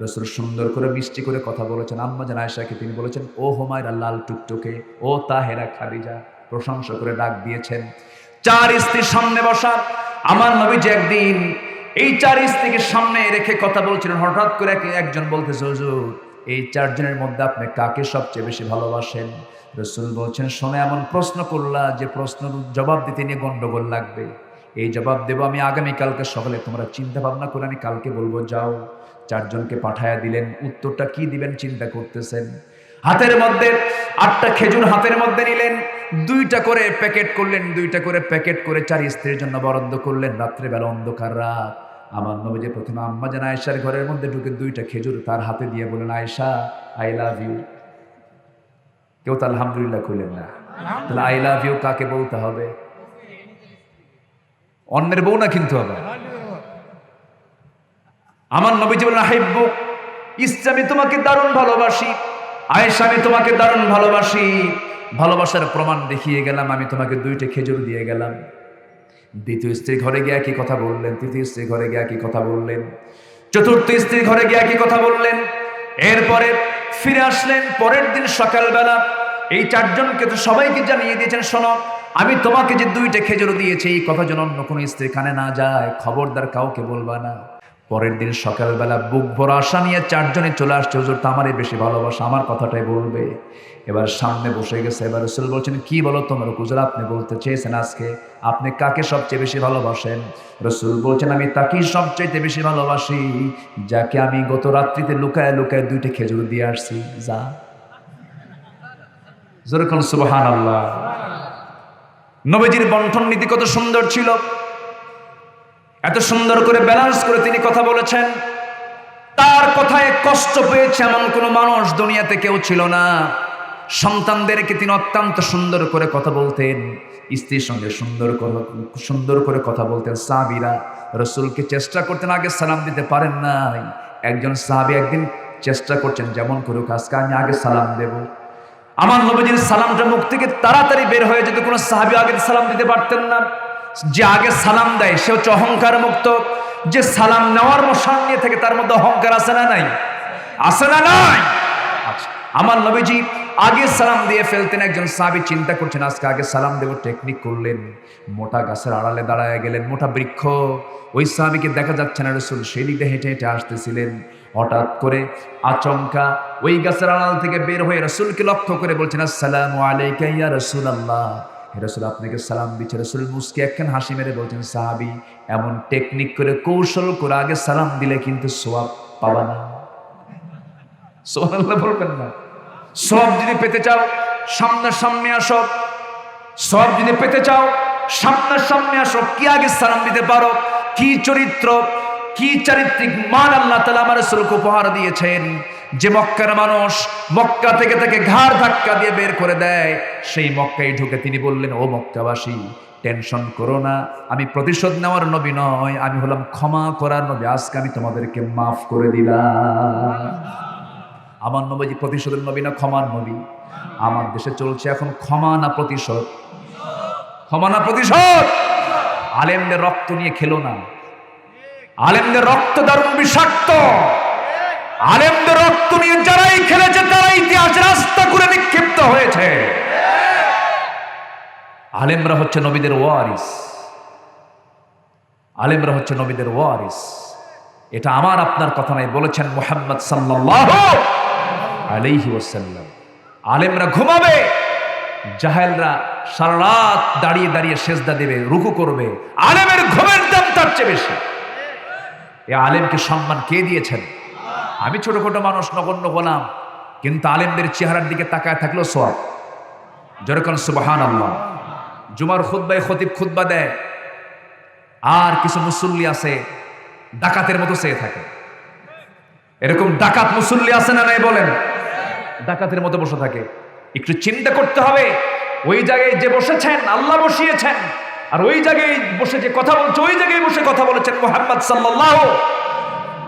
রাসূল সুন্দর করে মিষ্টি করে কথা বলেছেন। আম্মা জান আয়েশাকে তিনি বলেছেন ও হুমায়রা লাল টুকটুকে, ও তাহেরা খাদিজা, প্রশংসা করে ডাক দিয়েছেন। 4 স্ত্রীর সামনে বসা আমার নবীজি একদিন এই 4 স্ত্রীকে সামনে রেখে কথা বলছিলেন। হঠাৎ করে একজন বলতেছে হুজুর এই 4 জনের মধ্যে আপনি কাকে সবচেয়ে বেশি ভালোবাসেন? রাসূল বলছেন শোনো, এমন প্রশ্ন করলা যে প্রশ্নের জবাব দিতে নিয়ে গন্ডগোল লাগবে। এই জবাব দেব আমি আগামীকালকে সকালে, তোমরা চিন্তা ভাবনা করে আমি কালকে বলবো। যাও। 4 জনকে পাঠায়া দিলেন। উত্তরটা কি দিবেন চিন্তা করতেছেন। হাতের মধ্যে 8টা খেজুর হাতের মধ্যে নিলেন, 2টা করে প্যাকেট করলেন, 2টা করে প্যাকেট করে 4 স্ত্রীর জন্য বরাদ্দ করলেন। রাত্রেবেলা অন্ধকার রাত। আমার নবীজি প্রথমে আম্মা জান আয়েশার ঘরের মধ্যে ঢুকে 2টা খেজুর তার হাতে দিয়ে বলেন আয়েশা আই লাভ ইউ। কেউ তো আলহামদুলিল্লাহ কইলেন না। তাহলে আই লাভ ইউ কাকে বলতে হবে? অন্যের বউ না কিন্তু আবার। আমার নবীজি বলেন আহিব্বু, ইসলাম আমি তোমাকে দারুণ ভালোবাসি। আয়েশা আমি তোমাকে দারুণ ভালোবাসি। ভালোবাসার প্রমাণ দেখিয়ে গেলাম, আমি তোমাকে 2টা খেজুর দিয়ে গেলাম। দ্বিতীয় স্ত্রীর ঘরে গিয়ে কি কথা বললেন, তৃতীয় স্ত্রীর ঘরে গিয়ে কি কথা বললেন, চতুর্থ স্ত্রীর ঘরে গিয়ে কি কথা বললেন। এরপরে ফিরে আসলেন পরের দিন সকালবেলা। এই 4 জনকে তো সবাইকে জানিয়ে দিয়েছেন শোনো, আমি তোমাকে যে 2টা খেজুর দিয়েছি এই কথা যেন অন্য কোনো স্ত্রীর কানে না যায়, খবরদার কাউকে বলবা না। পরের দিন সকালবেলা বুক ভরা আশা নিয়ে 4 জনে চলে আসছে। হুজুর তো আমারই বেশি ভালোবাসা, আমার কথাটাই বলবে। এবার সামনে বসে গেছে। এবার রাসূল বলছেন কি বলো তোমার? হুজুর আপনি বলতে চেয়েছেন আজকে আপনি কাকে সবচেয়ে বেশি ভালোবাসেন? রাসূল বলছেন আমি তাকেই সবচেয়ে বেশি ভালোবাসি যাকে আমি গত রাত্রিতে লুকায় লুকায় 2টা খেজুর দিয়ে আসছি। যা যেরকম সুবহানাল্লাহ। নবীজির বন্টন নীতি কত সুন্দর ছিল, এত সুন্দর করে ব্যালেন্স করে তিনি কথা বলেছেন। তার কথায় কষ্ট পেয়েছে এমন কোনো মানুষ দুনিয়াতে কেউ ছিল না। সন্তানদেরকে তিনি অত্যন্ত সুন্দর করে কথা বলতেন, স্ত্রীর সঙ্গে সুন্দর করে কথা বলতেন। সাহাবীরা রাসূলকে চেষ্টা করতেন, আগে সালাম দিতে পারেন নাই। একজন সাহাবী একদিন চেষ্টা করছেন যেমন করুক আজকে আমি আগে সালাম দেব। আমার নবীজির সালামটা মুখ থেকে তাড়াতাড়ি বের হয়ে যেত, কোনো সাহাবী আগে সালাম দিতে পারতেন না। যে আগে সালাম দেয় সে হচ্ছে অহংকার মুক্ত। যে সালাম নেওয়ার মশান নিয়ে থেকে তার মধ্যে অহংকার আছে না নাই? আছে না নাই? আচ্ছা, আমার নবীজি আগে সালাম দিয়ে ফেলতেন। একজন সাহাবী চিন্তা করছেন আজকে আগে সালাম দেব, টেকনিক করলেন। মোটা গাছের আড়ালে দাঁড়ায় গেলেন, মোটা বৃক্ষ। ওই সাহাবীকে দেখা যাচ্ছে না। রাসূল সেই দিকে হেঁটে হেঁটে আসতেছিলেন। হঠাৎ করে আচমকা ওই গাছের আড়াল থেকে বের হয়ে রাসূলকে লক্ষ্য করে বলছেন, আসসালামু আলাইকা ইয়া রাসূলুল্লাহ। হে রাসূল, আপনাকে সালাম দিচ্ছে। রাসূল মুস্কি একখান হাসি মেরে বলছেন, সাহাবী, এমন টেকনিক করে কৌশল করে আগে সালাম দিলে কিন্তু সওয়াব পাবা না। সুবহানাল্লাহ বলবেন না? সওয়াব যদি পেতে চাও সামনে আসো। সওয়াব যদি পেতে চাও সামনে আসো। কি আগে সালাম দিতে পারো, কি চরিত্র, কি চারিত্রিক মান আল্লাহ তাআলা আমার রাসূলকে উপহার দিয়েছেন, যে মক্কার মানুষ মক্কা থেকে তাকে ঘাড় ধাক্কা দিয়ে বের করে দেয়, সেই মক্কায় ঢুকে তিনি বললেন, ও মক্কাবাসী, টেনশন করো না, আমি প্রতিশোধ নেওয়ার নবী নয়, আমি হলাম ক্ষমা করার নবী। আজকে আমি তোমাদেরকে মাফ করে দিলাম। আমার নবী প্রতিশোধের নবী না ক্ষমার নবী? আমার দেশে চলছে এখন ক্ষমা না প্রতিশোধ? ক্ষমা না প্রতিশোধ? আলেমদের রক্ত নিয়ে খেলো না। আলেমদের রক্ত দারুণ বিষাক্ত। আলেমদের রক্ত নিয়ে যারাই খেলেছে তারা ইতিহাস রাস্তা করে নিক্ষিপ্ত হয়েছে। আলেমরা হচ্ছে নবীদের ওয়ারিস। আলেমরা হচ্ছে নবীদের ওয়ারিস। এটা আমার আপনার কথা নাই, বলেছেন মুহাম্মদ সাল্লাল্লাহু আলাইহি ওয়াসাল্লাম। আলেমরা ঘুমাবে, জাহেলরা সারা রাত দাঁড়িয়ে দাঁড়িয়ে সেজদা দেবে, রুকু করবে। আলেমের ঘুমের দাম তার চেয়ে বেশি। এ আলেমকে সম্মান কে দিয়েছেন? আমি ছোটখাটো মানুষ, নগণ্য গোলাম, কিন্তু আলেমদের চেহারার দিকে তাকায় থাকলেও সওয়াব। যেরকম সুবহানাল্লাহ। জুমার খুতবায় খতিব খুতবা দেয়, আর কিছু মুসল্লি আছে ডাকাতের মতো চেয়ে থাকে। এরকম ডাকাত মুসল্লি আছে না নাই বলেন? ডাকাতের মতো বসে থাকে। একটু চিন্তা করতে হবে, ওই জায়গায় যে বসেছেন আল্লাহ বসিয়েছেন, আর ওই জায়গায় বসে যে কথা বলছে ওই জায়গায় বসে কথা বলেছেন মুহাম্মদ সাল্লাল্লাহু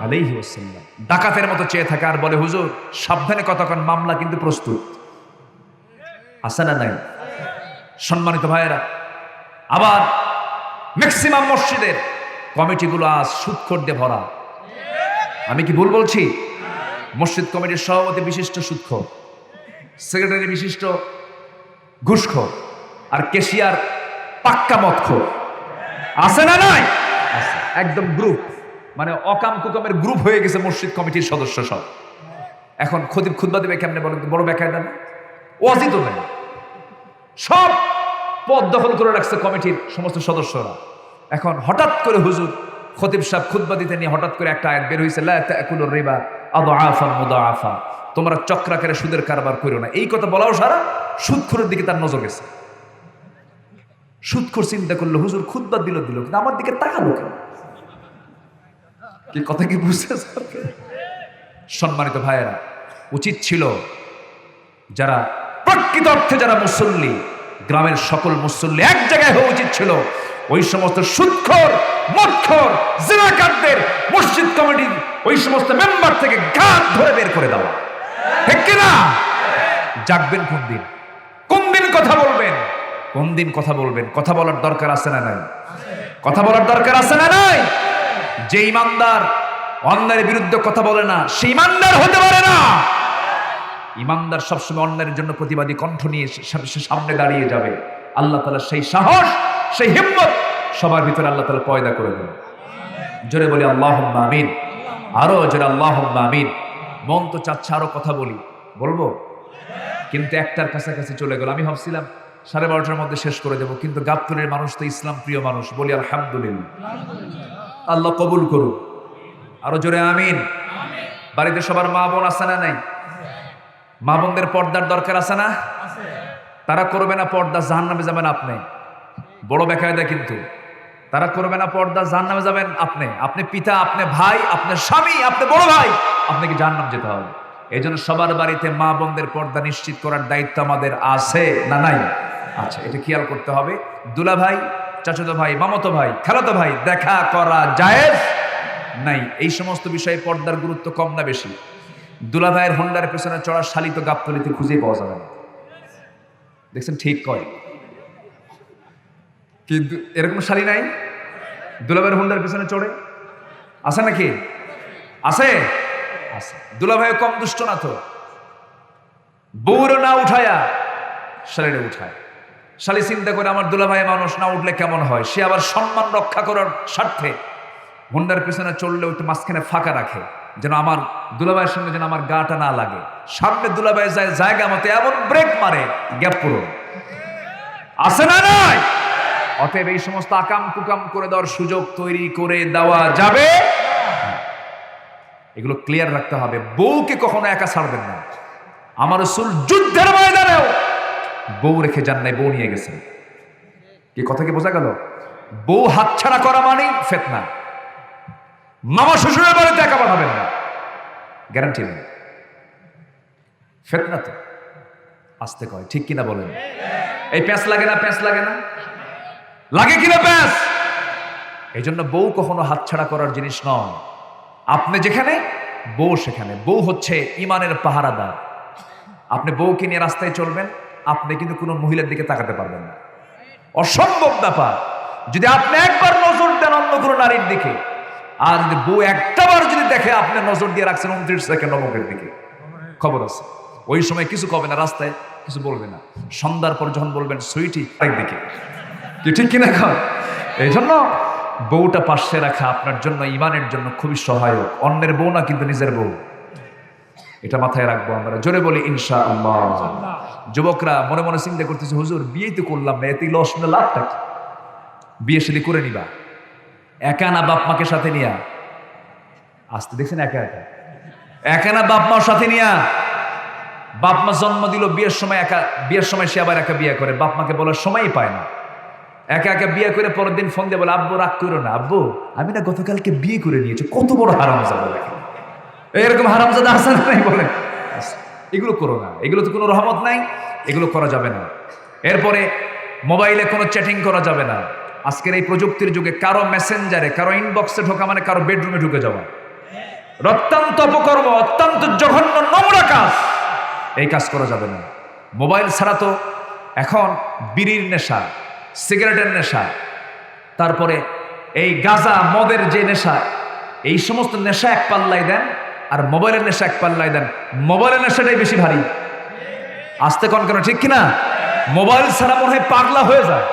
আলাইহি ওয়াসাল্লাম। ডাকাতের মতো চেয়ে থাকে আর বলে, হুজুর সাবধানে কথা কন, মামলা কিন্তু প্রস্তুত। আছে না নাই? সম্মানিত ভাইয়েরা, আবার ম্যাক্সিমাম মসজিদের কমিটিগুলো আজ সুদখোর দিয়ে ভরা। আমি কি ভুল বলছি? মসজিদ কমিটির সভাপতি বিশিষ্ট সুদখোর, সেক্রেটারি বিশিষ্ট ঘুষখোর, আর কেশিয়ার পাক্কা মদখোর। আছে না নাই? একদম গ্রুপ, মানে অকাম কুকামের গ্রুপ হয়ে গেছে মসজিদ কমিটির সদস্য সব। এখন খতিব খুতবা দেবে কেমনে বলেন? বড় বেকায়দা না? ওয়াজি তো নেই, সব পদ দখল করে রাখছে কমিটির সমস্ত সদস্যরা। এখন হঠাৎ করে হুজুর খতিব সাহেব খুতবা দিতে নিয়ে হঠাৎ করে একটা আয়াত বের হয়েছে, লা তাকুলুর রিবা আদআফান মুদাআফা, তোমরা চক্রাকারে সুদের কারবার করো না। এই কথা বলাও সারা সুদখোরের দিকে তার নজর গেছে। সুদখোর চিন্তা করলো, হুজুর খুতবা দিল কিন্তু আমার দিকে তাকালো কেন? কি কথা কি বুঝতে? সম্মানিত ভাইয়েরা, উচিত ছিল যারা প্রকৃত অর্থে যারা মুসল্লি, গ্রামের সকল মুসল্লি এক জায়গায় হওয়া উচিত ছিল। ওই সমস্ত সুদখোর, মদখোর, জিনাকারদের মসজিদ কমিটির ওই সমস্ত মেম্বার থেকে গাঁট ধরে বের করে দেওয়া। ঠিক কিনা? জাগবেন কোন দিন? কোন দিন কথা বলবেন? কোন দিন কথা বলবেন? কথা বলার দরকার আছে না নাই? কথা বলার দরকার আছে না নাই? যে ইমানদার অন্যায়ের বিরুদ্ধে কথা বলে না, সে ইমানদার হতে পারে না। ইমানদার সবসময় অন্যায়ের জন্য প্রতিবাদী কণ্ঠ নিয়ে সামনে দাঁড়িয়ে যাবে। আল্লাহ তাআলা সেই সাহস, সেই হিম্মত সবার ভিতরে আল্লাহ তাআলা পয়দা করে দেন। জোরে বলি আল্লাহুম্মা আমিন। আরো জোরে আল্লাহুম্মা আমিন। মন তো চাচ্ছে আরো কথা বলবো, কিন্তু একটার কাছাকাছি চলে গেল। আমি ভাবছিলাম 12:30টার মধ্যে শেষ করে দেবো, কিন্তু গাবতলীর মানুষ তো ইসলাম প্রিয় মানুষ, বলি আলহামদুলিল্লাহ। আল্লাহ কবুল করুন। আরো জোরে আমিন। বাড়িতে সবার মা বোন আছে না নাই? মা বোনদের পর্দার দরকার আছে না? তারা করবে না পর্দা, জাহান্নামে যাবেন আপনি। বড় বেকায়দা কিন্তু। তারা করবে না পর্দা, জাহান্নামে যাবেন আপনি। আপনি পিতা, আপনি ভাই, আপনি স্বামী, আপনি বড় ভাই, আপনাকে জাহান্নাম যেতে হবে। এই জন্য সবার বাড়িতে মা বোনদের পর্দা নিশ্চিত করার দায়িত্ব আমাদের আছে না নাই? আচ্ছা, এটা খেয়াল করতে হবে। দুলা ভাই, চাচাতো ভাই, মামাতো ভাই, খালাতো ভাই দেখা করা জায়েজ নাই। এই সমস্ত বিষয়ে পর্দার গুরুত্ব কম না বেশি? দুলা ভাইয়ের হোন্ডার পেছনে চড়া শালিত গাবতলীতে খুঁজেই পাওয়া যাবে না। দেখছেন? ঠিক কয়, কিন্তু এরকম শালি নাই দুলা ভাইয়ের হোন্ডার পেছনে চড়ে? আছে নাকি? আছে? আছে। দুলা ভাই কম দুষ্ট না তো? বউর না উঠায়া শালিরে উঠায়। শালি চিন্তা করে আমার দুলা ভাই মানুষ, না উঠলে কেমন হয়। সে আবার সম্মান রক্ষা করার স্বার্থে হোন্ডার পেছনে চললেও একটু মাঝখানে ফাঁকা রাখে। যেন আমার দুলাভাইয়ের সঙ্গে যেন আমার গাটা না লাগে। সামনে দুলাভাই যায় জায়গা মতো এমন ব্রেক মারে, গ্যাপ পুরো আছে না নাই? অতএব এই সমস্ত আকাম কুকাম করে দেওয়ার সুযোগ তৈরি করে দেওয়া যাবে, এগুলো ক্লিয়ার রাখতে হবে। বউকে কখনো একা ছাড়বেন না। আমার রাসূল যুদ্ধের ময়দানেও বউ রেখে যান নাই, বউ নিয়ে গেছেন। কি কথা কি বোঝা গেল? বউ হাতছাড়া করা মানে ফিতনা। মামা শ্বশুরের বাড়িতে একা পাঠাবেন না, গ্যারান্টি নেই, ফিতনা তো। আসতে কয়, ঠিক কিনা বলেন? এই প্যাঁচ লাগে না? প্যাঁচ লাগে না? লাগে কিনা প্যাঁচ? এই জন্য বউ কখনো হাতছাড়া করার জিনিস নয়। আপনি যেখানে, বউ সেখানে। বউ হচ্ছে ইমানের পাহারাদার। আপনি বউকে নিয়ে রাস্তায় চলবেন, আপনি কিন্তু কোনো মহিলার দিকে তাকাতে পারবেন না, অসম্ভব ব্যাপার। যদি আপনি একবার নজর দেন অন্য কোনো নারীর দিকে, আর যদি বউ একটাবার যদি দেখে আপনি নজর দিয়ে রাখছেন 29 সেকেন্ড অমুকের দিকে, খবর আছে। ওই সময় কিছু কবে না, রাস্তায় কিছু বলবে না। সন্ধ্যার পর যখন বলবেন সুইটি একদিকে, কি ঠিক কিনা? এই জন্য বউটা পাশে রাখা আপনার জন্য, ইমানের জন্য খুবই সহায়ক। অন্যের বউ না, কিন্তু নিজের বউ। এটা মাথায় রাখবো আমরা। জোরে বলি ইনশাআল্লাহ। যুবকরা মনে মনে চিন্তা করতেছে, হুজুর বিয়ে তো করলাম না, এতে লস না লাভটা কি? বিয়ে শাদী করে নিবা একা না বাপ মাকে সাথে নিয়া? আসতে দেখছেন একা একা, একা না বাপ মার সাথে নিয়া? বাপ মা জন্ম দিল, বিয়ের সময় একা, বিয়ের সময় সে আবার একা বিয়ে করে, বাপ মাকে বলার সময়ই পায় না। একা একা বিয়ে করে পরের দিন ফোন দিয়ে বলে, আব্বু রাগ করো না, আব্বু আমি না গতকালকে বিয়ে করে নিয়েছি। কত বড় হারামজাদা দেখেন, এরকম হারামজাদা আছে না নাই বলে? এগুলো করো না, এগুলো তো কোনো রহমত নাই, এগুলো করা যাবে না। এরপরে মোবাইলে কোনো চ্যাটিং করা যাবে না। আজকের এই প্রযুক্তির যুগে কারো মেসেঞ্জারে, কারো ইনবক্সে ঢোকা মানে কারো বেডরুমে ঢুকে যাওয়া অত্যন্ত অপকর্ম, অত্যন্ত জঘন্য নোংরা কাজ। এই কাজ করা যাবে না। মোবাইল ছাড়া তো এখন বিড়ির নেশা, সিগারেটের নেশা, তারপরে এই গাঁজা মদের যে নেশা, এই সমস্ত নেশা এক পাল্লাই দেন, আর মোবাইলের নেশা এক পাল্লাই দেন। মোবাইলের নেশাটাই বেশি ভারী। আসতে কোন কেন, ঠিক কিনা? মোবাইল ছাড়া মনে হয় পাগলা হয়ে যায়,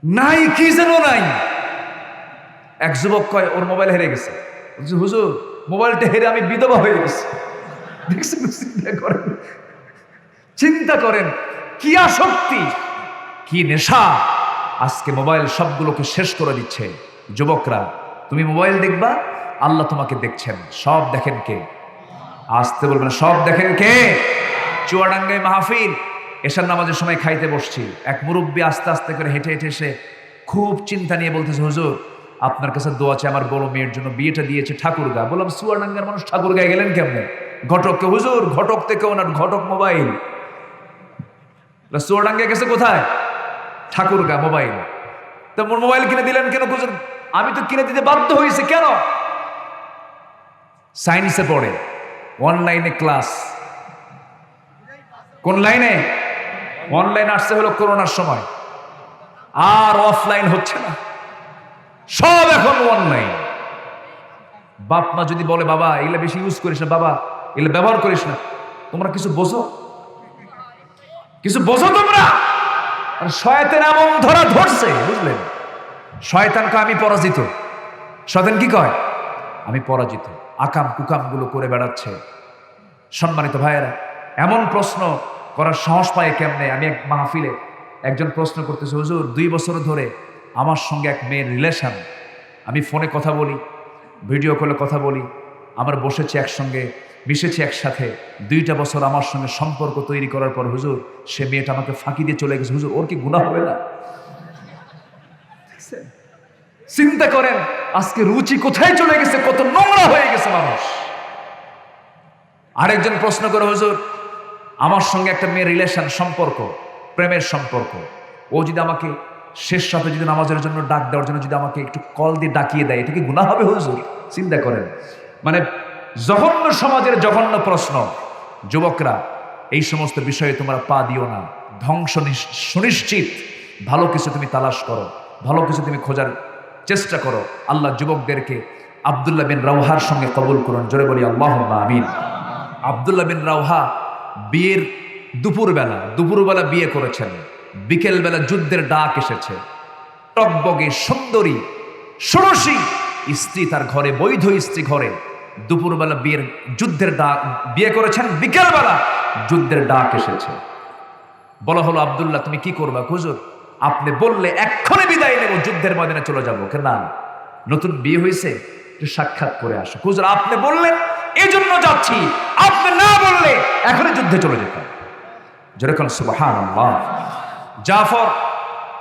নাই কি যেন নাই। এক যুবক কয় ওর মোবাইল হেরে গেছে। হুজুর মোবাইলটা হেরে আমি বিধবা হয়ে গেছি। দেখছেন? চিন্তা করেন কি আসক্তি, কি নেশা। আজকে মোবাইল সবগুলোকে শেষ করে দিচ্ছে। যুবকরা, তুমি মোবাইল দেখবা, আল্লাহ তোমাকে দেখছেন। সব দেখেন কে? আসতে বলবেন, সব দেখেন কে? চুয়াডাঙ্গায় মাহফিল, এশার নামাজের সময় খাইতে বসছি। এক মুরব্বী আস্তে আস্তে করে হেঁটে হেঁটে এসে খুব চিন্তা নিয়ে বলতেছে, হুজুর আপনার কাছে দোয়া আছে, আমার বড় মেয়ের জন্য বিয়েটা দিয়েছে ঠাকুরগা। বললাম চুয়াডাঙ্গার মানুষ ঠাকুরগায় গেলেন কেমনে? ঘটককে। হুজুর ঘটক থেকেও না, ঘটক মোবাইল। চুয়াডাঙ্গায় গেছে কোথায়? ঠাকুরগা, মোবাইল। তো মোবাইল কিনে দিলেন কেন? হুজুর আমি তো কিনে দিতে বাধ্য হয়েছে। কেন? সায়েন্সে পড়ে, অনলাইনে ক্লাস। কোন লাইনে? অনলাইন আসছে হলো করোনার সময়, আর অফলাইন হচ্ছে না, সব এখন অনলাইন। বাপ মা যদি বলে বাবা এগুলা বেশি ইউজ করিস না, বাবা এগুলা ব্যবহার করিস না, তোমরা কিছু বোঝো? কিছু বোঝো তোমরা? শয়তান এমন ধরা ধরছে, বুঝলেন? শয়তানকে আমি পরাজিত। শয়তান কি কয়? আমি পরাজিত। আকাম কুকাম গুলো করে বেড়াচ্ছে। সম্মানিত ভাইয়েরা, এমন প্রশ্ন করার সাহস পায় কেমনে? আমি এক মাহফিলে একজন প্রশ্ন করতেছে, হুজুর 2 বছর ধরে আমার সঙ্গে এক মেয়ের রিলেশন, আমি ফোনে কথা বলি, ভিডিও কলে কথা বলি, আমরা বসেছি একসঙ্গে, মিশেছি একসাথে, 2টা বছর আমার সঙ্গে সম্পর্ক তৈরি করার পর হুজুর সে মেয়েটা আমাকে ফাঁকি দিয়ে চলে গেছে। হুজুর ওর কি গুনাহ হবে না? চিন্তা করেন আজকে রুচি কোথায় চলে গেছে, কত নোংরা হয়ে গেছে মানুষ। আরেকজন প্রশ্ন করে, হুজুর আমার সঙ্গে একটা মেয়ের রিলেশন, সম্পর্ক, প্রেমের সম্পর্ক, ও যদি আমাকে শেষ সাথে যদি নামাজের জন্য ডাক দেওয়ার জন্য যদি আমাকে একটু কল দিয়ে ডাকিয়ে দেয়, এটা কি গুনাহ হবে হুজুর? চিন্তা করেন, মানে জঘন্য সমাজের জঘন্য প্রশ্ন। যুবকরা, এই সমস্ত বিষয়ে তোমরা পা দিও না, ধ্বংস সুনিশ্চিত। ভালো কিছু তুমি তালাশ করো, ভালো কিছু তুমি খোঁজার চেষ্টা করো। আল্লাহ যুবকদেরকে আব্দুল্লাহ বিন রাওহার সঙ্গে কবুল করুন। জোরে বলি আল্লাহুম্মা আমিন। আব্দুল্লাহ বিন রাওহা বিয়ের দুপুরবেলা বিয়ে করেছেন। বিকেলবেলা যুদ্ধের ডাক এসেছে। টকবগে সুন্দরী ষোড়শী স্ত্রী তার ঘরে, বৈধ স্ত্রী ঘরে দুপুরবেলা যুদ্ধের ডাক, বিয়ে করেছেন, বিকেলবেলা যুদ্ধের ডাক এসেছে। বলা হলো, আব্দুল্লাহ তুমি কি করবা? হুজুর আপনি বললে এক্ষুনি বিদায় নেব, যুদ্ধের ময়দানে চলে যাবো। না, নতুন বিয়ে হয়েছে, একটু সাক্ষাৎ করে আসো। হুজুর আপনি বললেন এই জন্য যাচ্ছি, আপনি না বললে এখনই যুদ্ধে চলে যেতাম। যেরকম সুবহানাল্লাহ। জাফর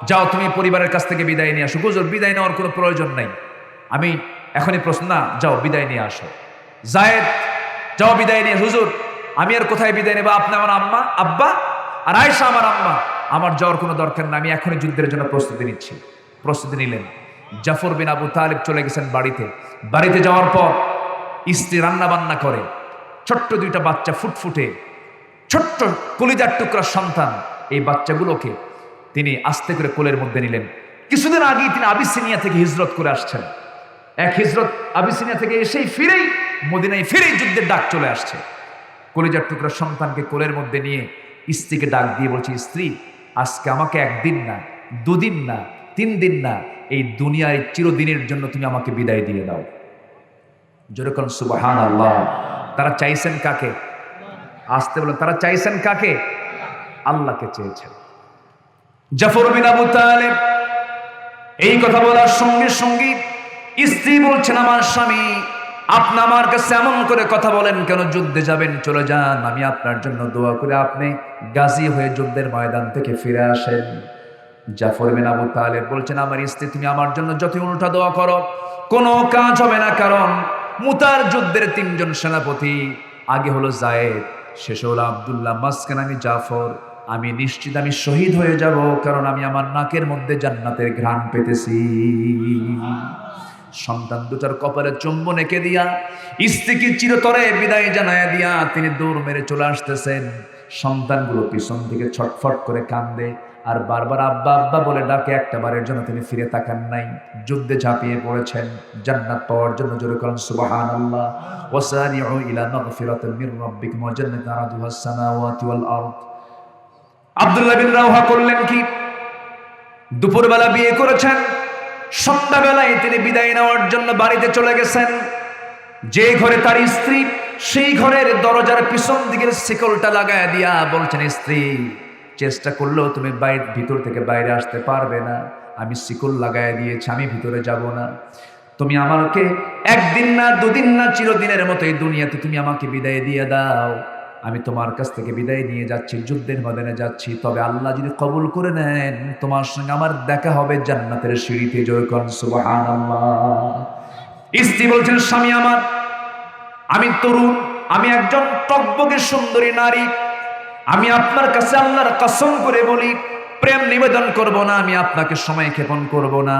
যাও তুমি পরিবারের কাছ থেকে বিদায় নিয়ে আসো। হুজুর বিদায় নেওয়ার কোনো প্রয়োজন নাই, আমি এখনই প্রশ্ন না, যাও বিদায় নিয়ে আসো। জায়েদ যাও বিদায় নিয়ে। হুজুর আমি আর কোথায় বিদায় নেব? আপনি আমার আম্মা আব্বা, আর আয়েশা আমার আম্মা, আমার যাওয়ার কোনো দরকার না, আমি এখনই যুদ্ধের জন্য প্রস্তুতি নিচ্ছি। প্রস্তুতি নিলেন। জাফর বিন আবু তালিব চলে গেছেন বাড়িতে। বাড়িতে যাওয়ার পর স্ত্রী রান্না বান্না করে, ছোট্ট দুইটা বাচ্চা, ফুটফুটে ছোট্ট কলিজার টুকরা সন্তান, এই বাচ্চাগুলোকে তিনি আস্তে করে কোলের মধ্যে নিলেন। কিছুদিন আগেই তিনি আবিসিনিয়া থেকে হিজরত করে আসছেন। এক হিজরত আবিসিনিয়া থেকে এসেই ফিরেই মদিনায় ফিরেই যুদ্ধের ডাক চলে আসছে। কলিজার টুকরা সন্তানকে কোলের মধ্যে নিয়ে স্ত্রীকে ডাক দিয়ে বলছে, স্ত্রী আজকে আমাকে একদিন না, দুদিন না, 3 দিন না, এই দুনিয়ায় চিরদিনের জন্য তুমি আমাকে বিদায় দিয়ে দাও। যেরকম সুবহানাল্লাহ। তারা চাইছেন কাকে? আসতে বলেন, তারা চাইছেন কাকে? আল্লাহকে চেয়েছেন। জাফর বিন আবু তালিব এই কথা বলার সঙ্গে সঙ্গে স্ত্রী বলছেন, আমার স্বামী আপনি আমার কাছে এমন করে কথা বলেন কেন? যুদ্ধে যাবেন, চলে যান, আমি আপনার জন্য দোয়া করে আপনি গাজী হয়ে যুদ্ধের ময়দান থেকে ফিরে আসেন। জাফর বিন আবু তালিব বলছেন, আমার স্ত্রী তুমি আমার জন্য যত উল্টা দোয়া করো কোনো কাজ হবে না, কারণ মুতার যুদ্ধের 3 জন সেনাপতি, আগে হলো জায়েদ, শেষে হলো আব্দুল্লাহ, মাঝখানে আমি জাফর, আমি নিশ্চিত আমি শহীদ হয়ে যাব, কারণ আমি আমার নাকের মধ্যে জান্নাতের ঘ্রাণ পেতেছি। সন্তান দুটার কপালে চুম্বন এঁকে দিয়া স্ত্রীকে চিরতরে বিদায় জানায়া দিয়া তিনি দৌড় মেরে চলে আসতেছেন। সন্তানগুলো পিছন থেকে ছটফট করে কান্দে আর বারবার আব্বা আব্বা বলে ডাকে, একটা বারের জন্য তিনি ফিরে তাকান নাই। যুদ্ধে ঝাঁপিয়ে পড়েছেন জান্নাত পাওয়ার জন্য। জোরে করেন সুবহানাল্লাহ। ওয়াসারিউ ইলা মাগফিরাতিন মির রাব্বিকুম ওয়া জান্নাতিন আরদুহাস সামাওয়াতি ওয়াল আরদ। আব্দুল্লাহ বিন রাওহা করলেন কি? দুপুরবেলা বিয়ে করেছেন, সন্ধ্যাবেলায় তিনি বিদায় নেওয়ার জন্য বাড়িতে চলে গেছেন। যে ঘরে তার স্ত্রী, সেই ঘরের দরজার পিছন দিকের শিকলটা লাগায় দিয়া বলছেন, স্ত্রী চেষ্টা করলেও তুমি ভিতর থেকে বাইরে আসতে পারবে না, আমি শিকল লাগায় দিয়েছি, আমি ভিতরে যাব না। তুমি আমাকে একদিন না, দুদিন না, চিরদিনের মতো এই দুনিয়াতে তুমি আমাকে বিদায় দিয়ে দাও। আমি তোমার কাছ থেকে বিদায় নিয়ে যাচ্ছি, যুদ্ধের ময়দানে যাচ্ছি, তবে আল্লাহ যদি কবুল করে নেন তোমার সঙ্গে আমার দেখা হবে জান্নাতের সিঁড়িতে। জোরে করেন সুবহানাল্লাহ। স্ত্রী বলছেন, স্বামী আমার, আমি তরুণ, আমি একজন টকবকে সুন্দরী নারী, আমি আপনার কাছে আল্লাহর কসম করে বলি প্রেম নিবেদন করব না, আমি আপনাকে সময় ক্ষেপণ করব না,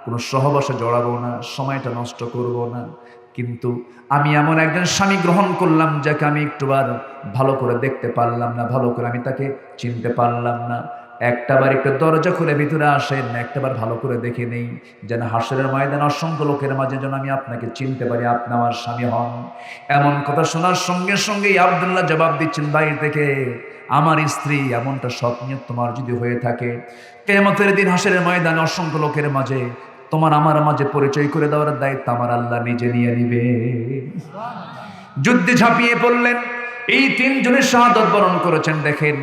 কোনো সহবাসে জড়াবো না, সময়টা নষ্ট করব না। কিন্তু আমি এমন একজন স্বামী গ্রহণ করলাম যাকে আমি একটুবার ভালো করে দেখতে পারলাম না, ভালো করে আমি তাকে চিনতে পারলাম না। একটাবার একটু দরজা খুলে ভিতরে আসেন, একটাবার ভালো করে দেখে নেই, যেন হাসরের ময়দানে অসংখ্য লোকের মাঝে যেন আমি আপনাকে চিনতে পারি, আপনি আমার স্বামী হন। এমন কথা শোনার সঙ্গে সঙ্গেই আব্দুল্লাহ জবাব দিচ্ছেন বাইরে থেকে, আমার স্ত্রী এমনটা স্বপ্ন তোমার যদি হয়ে থাকে, কিয়ামতের দিন হাসরের ময়দানে অসংখ্য লোকের মাঝে তোমার আমার মাঝে পরিচয় করে দেওয়ার দায়িত্ব আমার আল্লাহ নিজে নিয়ে নিবে। যুদ্ধে ঝাঁপিয়ে পড়লেন। এই 3 জনের শাহাদত বরণ করেছেন। দেখেন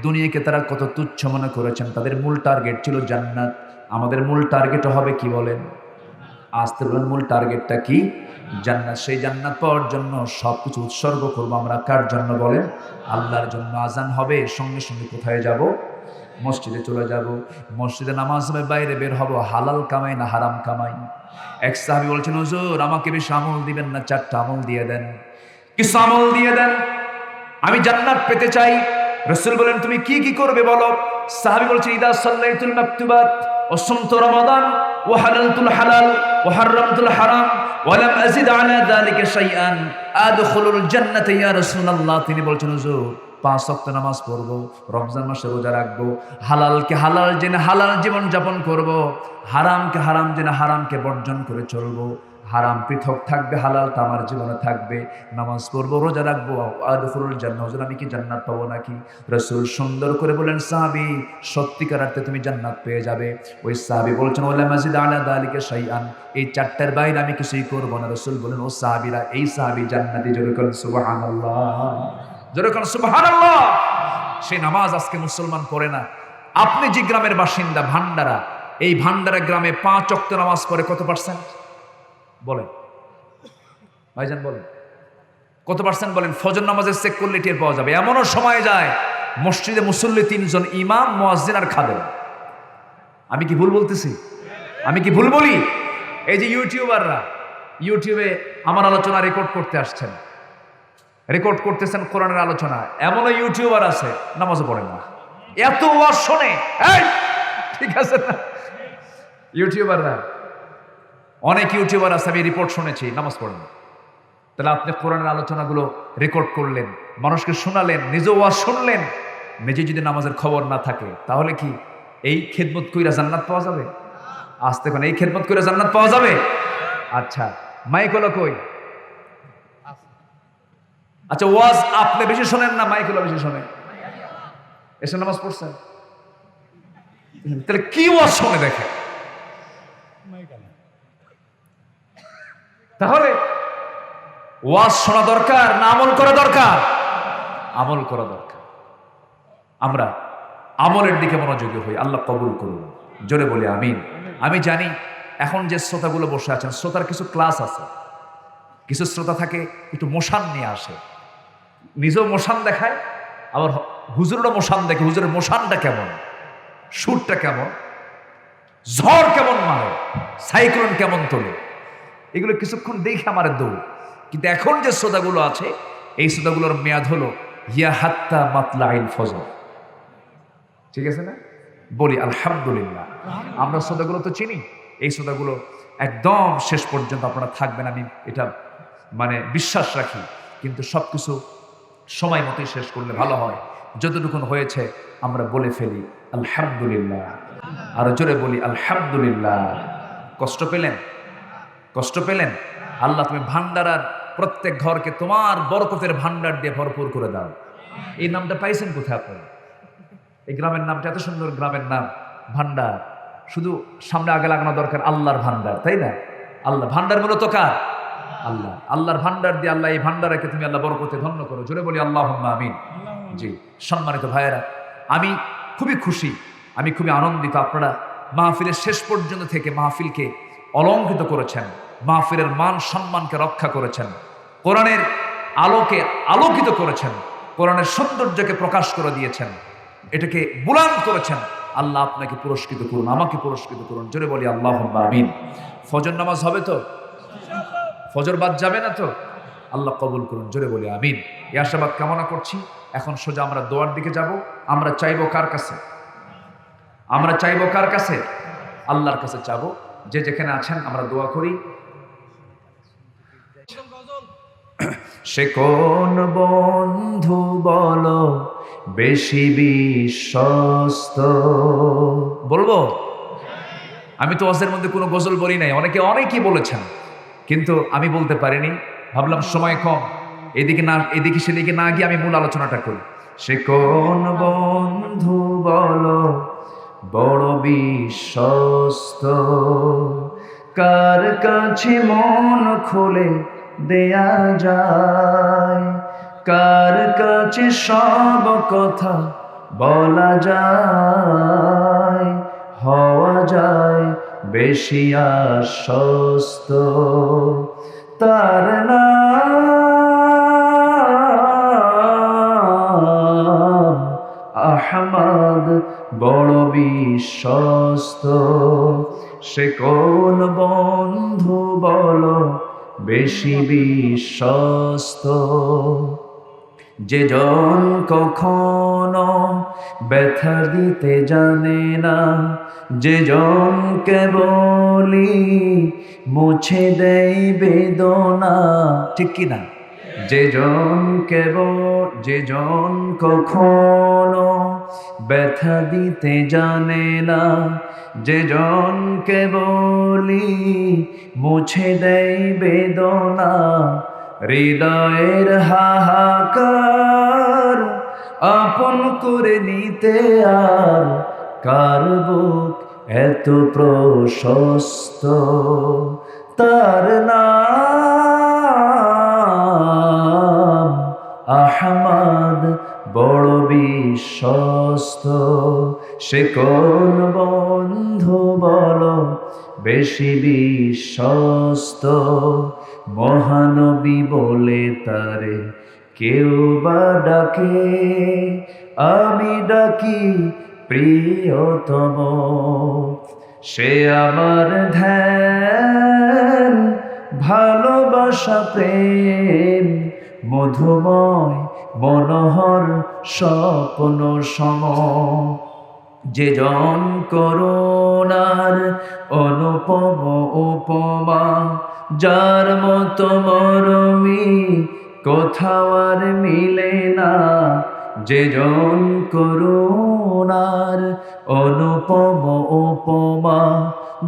দুনিয়াকে তারা কত তুচ্ছ মনে করেছেন, তাদের মূল টার্গেট ছিল জান্নাত। আমাদের মূল টার্গেট হবে কি বলেন? আসতে বলেন, মূল টার্গেটটা কি? জান্নাত। সেই জান্নাত পাওয়ার জন্য সবকিছু উৎসর্গ করবো আমরা। কার জন্য বলেন? আল্লাহর জন্য। আজান হবে, সঙ্গে সঙ্গে কোথায় যাব? মসজিদে চলে যাব। মসজিদে নামাজ হবে, বাইরে বের হব। হালাল কামাই না হারাম কামাই? এক সাহাবী বলছেন, হুজুর আমাকে বেশি আমল দিবেন না, 4টা আমল দিয়ে দেন। কিছু আমল দিয়ে দেন, আমি জান্নাত পেতে চাই। রাসূল বলেন, তুমি কি কি করবে বলো? সাহাবী বলছেন, ইদা সাল্লাইতুল মাকতুবাত ওয়া সুমতু রমাদান ওয়া হালালতুল হালাল ওয়া হারামতুল হারাম ওয়া লাম আযিদ আলা যালিকা শাইআন আদখুলুল জান্নাতা ইয়া রাসূলুল্লাহ। তিনি বলছেন, হুজুর 5 ওয়াক্ত নামাজ পড়বো, রমজান মাসে রোজা রাখবো, হালালকে হালাল জেনে হালাল জীবন যাপন করব, হারামকে হারাম জেনে হারামকে বর্জন করে চলবো, হারাম পৃথক থাকবে, হালালটা আমার জীবনে থাকবে, নামাজ পড়বো, রোজা রাখবো, আদখুলুল জান্নাহ, হুজুর আমি কি জান্নাত পাবো নাকি? রাসূল সুন্দর করে বলেন, সাহাবী সত্যিকার অর্থে তুমি জান্নাত পেয়ে যাবে। ওই সাহাবী বলছেন, ওয়ালা মাজিদ আলা যালিকা শাইআন, এই চারটার বাইরে আমি কিছুই করব না। রাসূল বলেন, ও সাহাবীরা, এই সাহাবী জান্নাতি। জোরে বলেন সুবহানাল্লাহ, জোরে বলেন সুবহানাল্লাহ। সেই নামাজ আজকে মুসলমান পড়ে না। আপনি যে গ্রামের বাসিন্দা ভান্ডারা, এই ভান্ডারা গ্রামে 5 ওয়াক্ত নামাজ পড়ে কত পার্সেন্ট বলেন ভাইজান, বলেন কত পার্সেন্ট বলেন? ফজর নামাজের চেক করলে টের পাওয়া যাবে। এমনও সময় যায় মসজিদে মুসল্লি 3 জন, ইমাম, মুয়াজ্জিন আর খাদেম। আমি কি ভুল বলতেছি? আমি কি ভুল বলি? এই যে ইউটিউবাররা ইউটিউবে আমার আলোচনা রেকর্ড করতে আসছেন, রেকর্ড করতেছেন কোরআনের আলোচনা, এমনও ইউটিউবার আছে নামাজও পড়ে না, এত ওয়াজ শোনে। এই ঠিক আছে না? ইউটিউবাররা, অনেক ইউটিউবার আছে, আমি রিপোর্ট শুনেছি, নামাজ পড়েন না। তাহলে আপনি কোরআনের আলোচনাগুলো রেকর্ড করলেন, মানুষকে শোনালেন, নিজে ওয়াজ শুনলেন, নিজে যদি নামাজের খবর না থাকে, তাহলে কি এই খেদমত কইরা জান্নাত পাওয়া যাবে? আসতে কোন এই খেদমত কইরা জান্নাত পাওয়া যাবে? আচ্ছা, মাইক হলো কই? আচ্ছা, ওয়াজ আপনি বেশি শোনেন না মাইক হলো বেশি শোনেন? এসে নামাজ পড়ছেন, তাহলে কি ওয়াজ শোনে দেখে? তাহলে ওয়াজ শোনা দরকার না আমল করা দরকার? আমল করা দরকার। আমরা আমলের দিকে মনোযোগী হই, আল্লাহ কবুল করুন। জোরে বলি আমিন। আমি জানি এখন যে শ্রোতাগুলো বসে আছেন, শ্রোতার কিছু ক্লাস আছে, কিছু শ্রোতা থাকে একটু মোশান নিয়ে আসে, নিজেও মোশান দেখায়, আবার হুজুরেরও মোশান দেখে, হুজুরের মোশানটা কেমন, সুরটা কেমন, ঝড় কেমন মারে, সাইক্লোন কেমন তোলে, এগুলো কিছুক্ষণ দেখে আমার দৌড়। কিন্তু এখন যে শ্রোতাগুলো আছে, এই শ্রোতাগুলোর মেয়াদ হলো ইয়া হাত্তা মাতলাইল ফজর। ঠিক আছে না? বলি আলহামদুলিল্লাহ। আমরা শ্রোতাগুলো তো চিনি, এই শ্রোতাগুলো একদম শেষ পর্যন্ত আপনারা থাকবেন, আমি এটা মানে বিশ্বাস রাখি। কিন্তু সবকিছু সময় মতোই শেষ করলে ভালো হয়। যতটুকুন হয়েছে আমরা বলে ফেলি আলহামদুলিল্লাহ, আর জোরে বলি আলহামদুলিল্লাহ। কষ্ট পেলেন? কষ্ট পেলেন? আল্লাহ তুমি ভান্ডারার প্রত্যেক ঘরকে তোমার বরকতের ভান্ডার দিয়ে ভরপুর করে দাও। এই নামটা পাইছেন কোথায় আপনারা? এই গ্রামের নামটা এত সুন্দর, গ্রামের নাম ভান্ডার। শুধু সামনে আগে লাগানো দরকার আল্লাহর ভান্ডার, তাই না? আল্লাহ ভান্ডার মূলত কার? আল্লাহ। আল্লাহর ভান্ডার দিয়ে আল্লাহ এই ভান্ডারকে তুমি আল্লাহ বরকতে ধন্য করো। জোরে বলি আল্লাহুম্মা আমিন। জি, সম্মানিত ভাইয়েরা, আমি খুবই খুশি, আমি খুবই আনন্দিত। আপনারা মাহফিলের শেষ পর্যন্ত থেকে মাহফিলকে অলঙ্কৃত করেছেন, মাহফিলের মান সম্মানকে রক্ষা করেছেন, কোরআনের আলোকে আলোকিত করেছেন, কোরআনের সৌন্দর্যকে প্রকাশ করে দিয়েছেন, এটাকে বুলান্দ করেছেন। আল্লাহ আপনাকে পুরস্কৃত করুন, আমাকে পুরস্কৃত করুন। জোরে বলি আল্লাহুম্মা আমিন। ফজর নামাজ হবে তো? ফজর বাদ যাবে না তো? আল্লাহ কবুল করুন। জোরে বলি আমিন। এই আশাবাদ কামনা করছি। এখন সোজা আমরা দোয়ার দিকে যাব। আমরা চাইবো কার কাছে? আমরা চাইবো কার কাছে? আল্লাহর কাছে চাবো। যে যেখানে আছেন আমরা দোয়া করি। সে কোন বন্ধু বলো বেশি বিশ্বস্ত? বলবো? আমি তো ওয়াজের মধ্যে কোনো গজল বলি নাই, অনেকেই বলেছেন, কিন্তু আমি বলতে পারিনি। ভাবলাম সময় কম, এদিকে সেদিকে না গিয়ে আমি মূল আলোচনাটা করি। সে কোন বন্ধু বলো বড় বিশ্বস্ত, কার কাছে মন খুলে দেয়া যায়, কার কাছে সব কথা বলা যায়, হওয়া যায় বেশি আশ্বস্ত। তার নাম আহমদ, বড় বিশ্বস্ত। সে কোন বন্ধু বলো বেশি বিশ্বস্ত? যে জন কখনো ব্যথা দিতে জানে না, যে জন কেবলই মুছে দেয় বেদনা, ঠিক কি না? যে জন কখনো ব্যথা দিতে জানে না, যে জনকে বলি মুছে দেয় বেদনা, হৃদয়ের হাহাকার আপন করে নিতে আর কার বুক এত প্রশস্ত, তার নাম আহমদ বড় বিশ্বস্ত। সে কোন বন্ধু বলো বেশি বিশ্বস্ত, মহানবী বলে তারে কেউ বা ডাকে, আমি ডাকি প্রিয়তম। সে আমার ধ্যান ভালোবাসা প্রেম মধুময় মনোহর স্বপ্ন সম, যে জন করুণার অনুপম উপমা, যার মতো মরমি কোথাও আর মিলে না, যে জন করুণার অনুপম উপমা,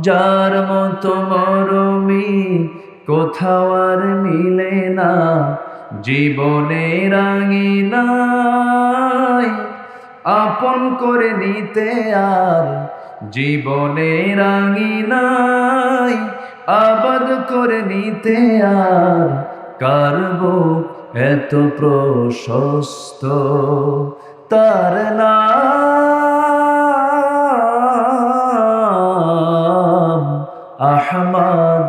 যার মতো মরমি কোথাও আর মিলে না, জীবনের আঙিনায় আপন করে নিতে আর, জীবনের আঙিনায় আবাদ করে নিতে আর কার বুক এত প্রশস্ত, তার নাম আহমদ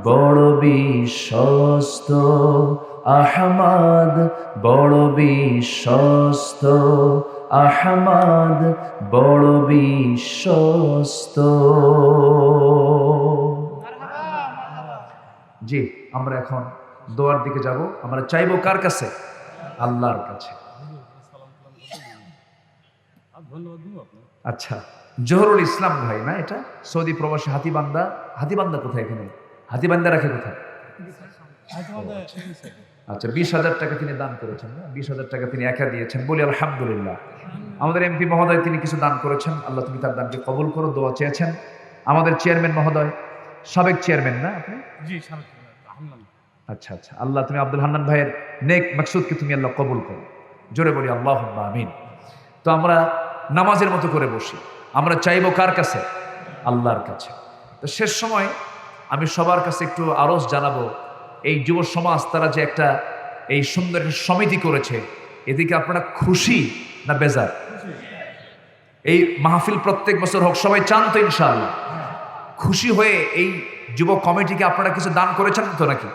বড় বিশ্বস্ত, আহমদ বড় বিশ্বস্ত, আহমদ বড় বিশ্বস্ত। জি, আমরা এখন দোয়ার দিকে যাব। আমরা চাইবো কার কাছে? আল্লাহর কাছে। আচ্ছা, জহরুল ইসলাম ভাই না এটা? সৌদি প্রবাসী হাতিবান্ধা। হাতিবান্ধা কোথায় এখানে? হাতিবান্ধা রাখে কোথায়? আচ্ছা, 20,000 টাকা তিনি দান করেছেন না? 20,000 টাকা তিনি একা দিয়েছেন, বলি আলহামদুলিল্লাহ। আমাদের এমপি মহোদয় তিনি কিছু দান করেছেন, আল্লাহ তুমি তার দানকে কবুল করো, দোয়া চেয়েছেন। আমাদের চেয়ারম্যান মহোদয়, সাবেক চেয়ারম্যান না আপনি? জি, সাবেক। আচ্ছা আচ্ছা, আল্লাহ তুমি আব্দুল হান্নান ভাইয়ের নেক মাকসুদকে তুমি আল্লাহ কবুল করো, জোরে বলি আল্লাহুম্মা আমিন। তো আমরা নামাজের মতো করে বসি, আমরা চাইবো কার কাছে? আল্লাহর কাছে। তো শেষ সময় আমি সবার কাছে একটু আরজ জানাবো, এই যুব সমাজ তারা যে একটা এই সুন্দর সমিতি করেছে, এদিকে আপনারা খুশি না বেজার? এই মাহফিল প্রত্যেক বছর হোক, সবাই চান তো ইনশাআল্লাহ? খুশি হয়ে এই যুব কমিটিকে আপনারা কিছু দান করেছেন তো নাকি?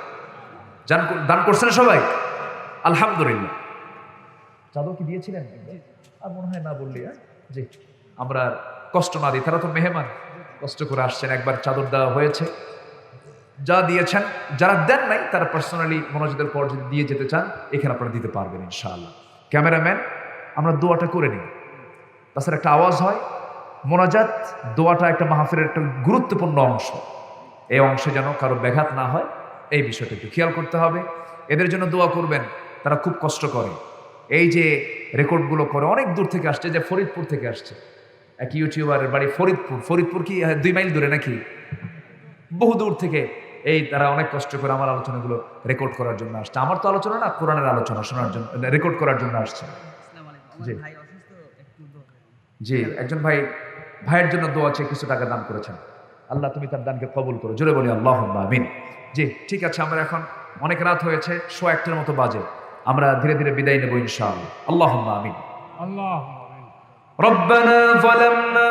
দান করছেন সবাই? আলহামদুলিল্লাহ। চাদর কি দিয়েছিলেন? আর মনে হয় না বললি। জি, আমরা কষ্ট না দিই, তারা তো মেহমান, কষ্ট করে আসছেন, একবার চাদর দেওয়া হয়েছে। যা দিয়েছেন, যারা দেন নাই তারা পার্সোনালি মনোযোগের পর যদি দিয়ে যেতে চান, এখানে আপনারা দিতে পারবেন ইনশাআল্লাহ। ক্যামেরাম্যান, আমরা দোয়াটা করে নিই, তাছাড়া একটা আওয়াজ হয়। মোনাজাত দোয়াটা একটা মাহফিলের একটা গুরুত্বপূর্ণ অংশ, এই অংশে যেন কারো ব্যাঘাত না হয়, এই বিষয়টা একটু খেয়াল করতে হবে। এদের জন্য দোয়া করবেন, তারা খুব কষ্ট করে। এই যে রেকর্ডগুলো করে, অনেক দূর থেকে আসছে, যে ফরিদপুর থেকে আসছে এক ইউটিউবারের বাড়ি ফরিদপুর। ফরিদপুর কি 2 মাইল দূরে নাকি? বহু দূর থেকে এই তারা অনেক কষ্ট করে আমার আলোচনাগুলো রেকর্ড করার জন্য আসছে। আমার তো আলোচনা না, কোরআনের আলোচনা শোনার জন্য, রেকর্ড করার জন্য আসছে। জি জি, একজন ভাইয়ের জন্য দোয়া আছে, কিছু টাকা দান করেছেন, আল্লাহ তুমি তার দানকে কবুল করো, জোরে বলি আল্লাহুম্মা আমিন। জি, ঠিক আছে, আমরা এখন অনেক রাত হয়েছে, 1:15 মতো বাজে, আমরা ধীরে ধীরে বিদায় নেব ইনশাআল্লাহ। আল্লাহুম্মা আমিন। আল্লাহুম্মা আমিন। রব্বানা যালামনা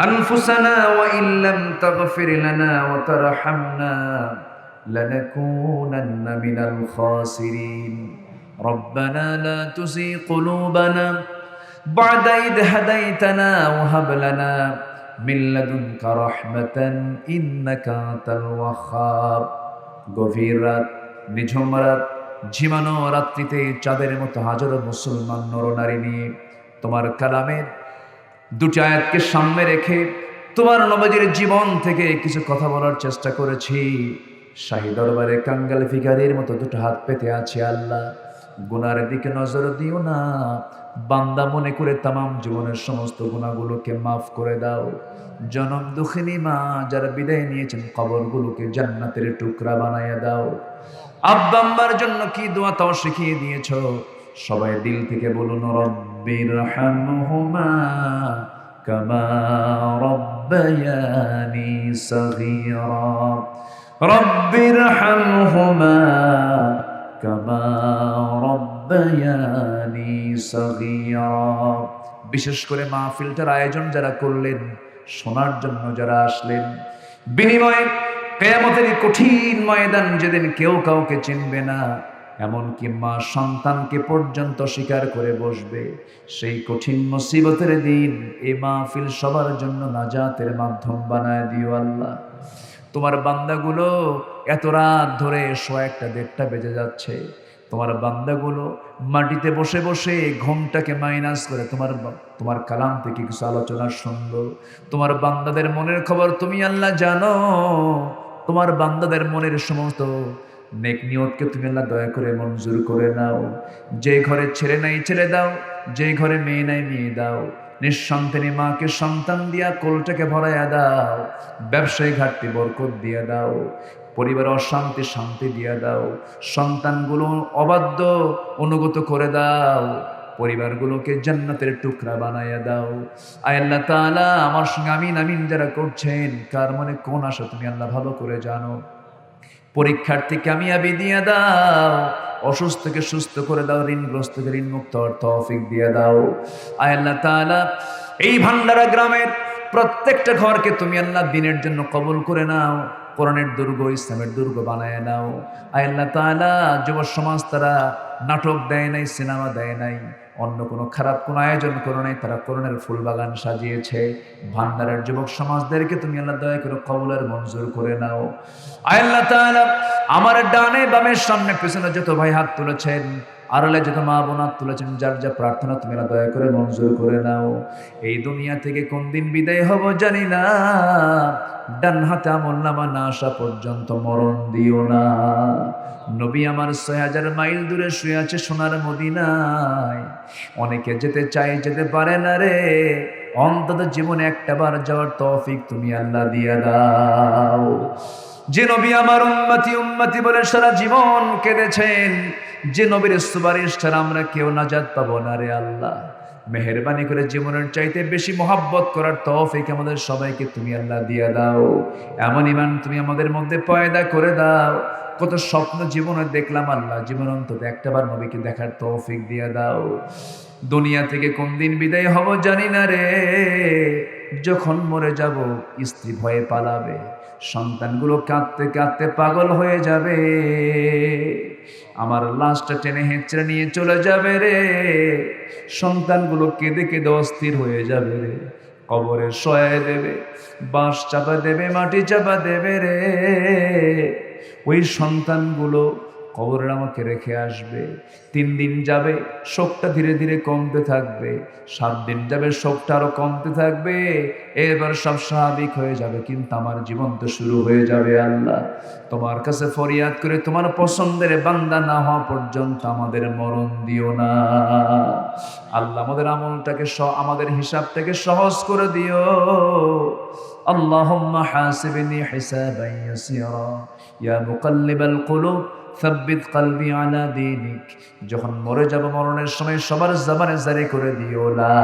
আনফুসানা ওয়া ইল্লাম তাগফির লানা ওয়া তারহামনা লানাকুনান্না মিনাল খাসিরিন। রব্বানা লা তুযিগ কুলুবানা বা'দা ইদ হাদাইতানা ওয়া হাব লানা মিন লাদুনকা রাহমাতান ইন্নাকা আনতাল ওয়াহ্হাব। গভীর রাত, নিঝুম রাত, ঝিমানো রাত্রিতে চাঁদের মতো হাজারো মুসলমান নরনারী নিয়ে তোমার কালামের 2টি আয়াতকে সামনে রেখে তোমার নবীর জীবন থেকে কিছু কথা বলার চেষ্টা করেছি। শাহী দরবারে কাঙ্গাল ফিকারির মতো 2টো হাত পেতে আছি। আল্লাহ, গুনার দিকে নজর দিও না, বান্দা মনে করে তামাম জীবনের সমস্ত গুনাহগুলোকে মাফ করে দাও। জনম দুঃখিনী মা যারা বিদায় নিয়েছেন কবরগুলোকে জান্নাতের টুকরা বানাইয়া দাও। আব্বা আম্মার জন্য কি দোয়া তাও শিখিয়ে দিয়েছো, সবাই দিল থেকে বলুন রব্বির হামহুমা কামা রব্বায়ানি সগীরা, রব্বির হামহুমা কামা রব্বায়ানি সগীরা। বিশেষ করে মাহফিলটার আয়োজন যারা করলেন, শোনার জন্য যারা আসলেন, বিনিময়ে কিয়ামতের কঠিন ময়দান যেদিন কেউ কাউকে চিনবে না, এমনকি মা সন্তানকে পর্যন্ত স্বীকার করে বসবে, সেই কঠিন মুসিবতের দিন এই মাহফিল সবার জন্য নাজাতের মাধ্যম বানায় দিও আল্লাহ। তোমার বান্দাগুলো এত রাত ধরে 1:30 বেজে যাচ্ছে, তোমার বান্দাগুলো মাটিতে বসে বসে ঘুমটাকে মাইনাস করে তোমার কালাম থেকে কিছু আলোচনা শুনলো। তোমার বান্দাদের মনের খবর তুমি আল্লাহ জানো। তোমার বান্দাদের মনের সমস্ত নেক নিয়তকে তুমি আল্লাহ দয়া করে মঞ্জুর করে নাও। যে ঘরে ছেলে নাই ছেলে দাও, যে ঘরে মেয়ে নাই মেয়ে দাও। নিঃসন্তানী মাকে সন্তান দিয়া কোলটাকে ভরাইয়া দাও। ব্যবসায়ী ঘাটতি বরকত দিয়া দাও। পরিবার অশান্তি শান্তি দিয়া দাও। সন্তানগুলো অবাধ্য অনুগত করে দাও। পরিবারগুলোকে জান্নাতের টুকরা বানাইয়া দাও। আয় আল্লাহ তাআলা, আমার সঙ্গে আমিন আমিন যারা করছেন, কার মনে কোন আশা তুমি আল্লাহ ভালো করে জানো। পরীক্ষার্থী কামিয়াবি দিয়ে দাও, অসুস্থকে সুস্থ করে দাও, ঋণগ্রস্তকে ঋণ মুক্ত হওয়ার তৌফিক দিয়ে দাও। আয় আল্লাহ তাআলা, এই ভান্ডারা গ্রামের প্রত্যেকটা ঘরকে তুমি আল্লাহ দিনের জন্য কবুল করে নাও। কোরআনের দুর্গ, ইসলামের দুর্গ বানায় নাও। আয় আল্লাহ তাআলা, যুব সমাজ তারা নাটক দেয় নাই, সিনেমা দেয় নাই, অন্য কোনো খারাপ কোনো আয়োজন করো নাই, তারা কোরআনের ফুল বাগান সাজিয়েছে। ভান্ডারের যুবক সমাজদেরকে তুমি আল্লাহ দয়া করে কবুলের মঞ্জুর করে নাও। আয় আল্লাহ তাআলা, আমার ডানে বামে সামনে পিছনে যত ভাই হাত তুলেছেন, আড়ালে যত মা বোন হাত তুলেছেন, যার যা প্রার্থনা তুমি আল্লাহ দয়া করে মঞ্জুর করে নাও। এই দুনিয়া থেকে কোন দিন বিদায় হব জানি না, ডান হাতে আমলনামা না আসা পর্যন্ত মরণ দিও না। নবী আমার 6000 মাইল দূরে শুয়ে আছে সোনার মদিনায়। অনেকে যেতে চায়, যেতে পারে না রে। অন্তত জীবনে একটাবার যাওয়ার তৌফিক তুমি আল্লাহ দিয়ে দাও। যে নবী আমার উম্মতি উম্মতি বলে সারা জীবন কেঁদেছেন, যে নবীর সুপারিশ ছাড়া আমরা কেউ নাজাত পাবো না রে আল্লাহ, মেহেরবানি করে জীবনের চাইতে বেশি মহাব্বত করার তৌফিক আমাদের সবাইকে তুমি আল্লাহ দিয়ে দাও। এমন ঈমান তুমি আমাদের মধ্যে পয়দা করে দাও। কত স্বপ্ন জীবনে দেখলাম আল্লাহ, জীবন অন্তত একটাবার নবীকে দেখার তৌফিক দিয়ে দাও। দুনিয়া থেকে কোন দিন বিদায় হব জানি না রে। যখন মরে যাব স্ত্রী ভয়ে পালাবে, সন্তানগুলো কাঁদতে কাঁদতে পাগল হয়ে যাবে, আমার লাশটা টেনে হেঁচড়ে নিয়ে চলে যাবে রে। সন্তানগুলো কেঁদে কেঁদে অস্থির হয়ে যাবে রে। কবরে শোয়ায় দেবে, বাঁশ চাপা দেবে, মাটি চাপা দেবে রে। ওই সন্তানগুলো কবরে আমাকে রেখে আসবে। 3 দিন যাবে, শোকটা ধীরে ধীরে কমতে থাকবে। 7 দিন যাবে, শোকটা আরো কমতে থাকবে। এবার সব স্বাভাবিক হয়ে যাবে, কিন্তু আমার জীবন তো শুরু হয়ে যাবে। আল্লাহ, তোমার কাছে ফরিয়াদ করে তোমার পছন্দের বান্দা না হওয়া পর্যন্ত আমাদের মরণ দিও না। আল্লাহ, আমাদের আমলটাকে আমাদের হিসাবটাকে সহজ করে দিও। আল্লাহুম্মা হাসিবনি হিসাবান ইয়াসীরা ইয়া মুকাল্লিবাল কুলুব সাব্বিত কলবি আলা দীনিক। যখন মরে যাব, মরণের সময় সবার জবানে জারি করে দিও লা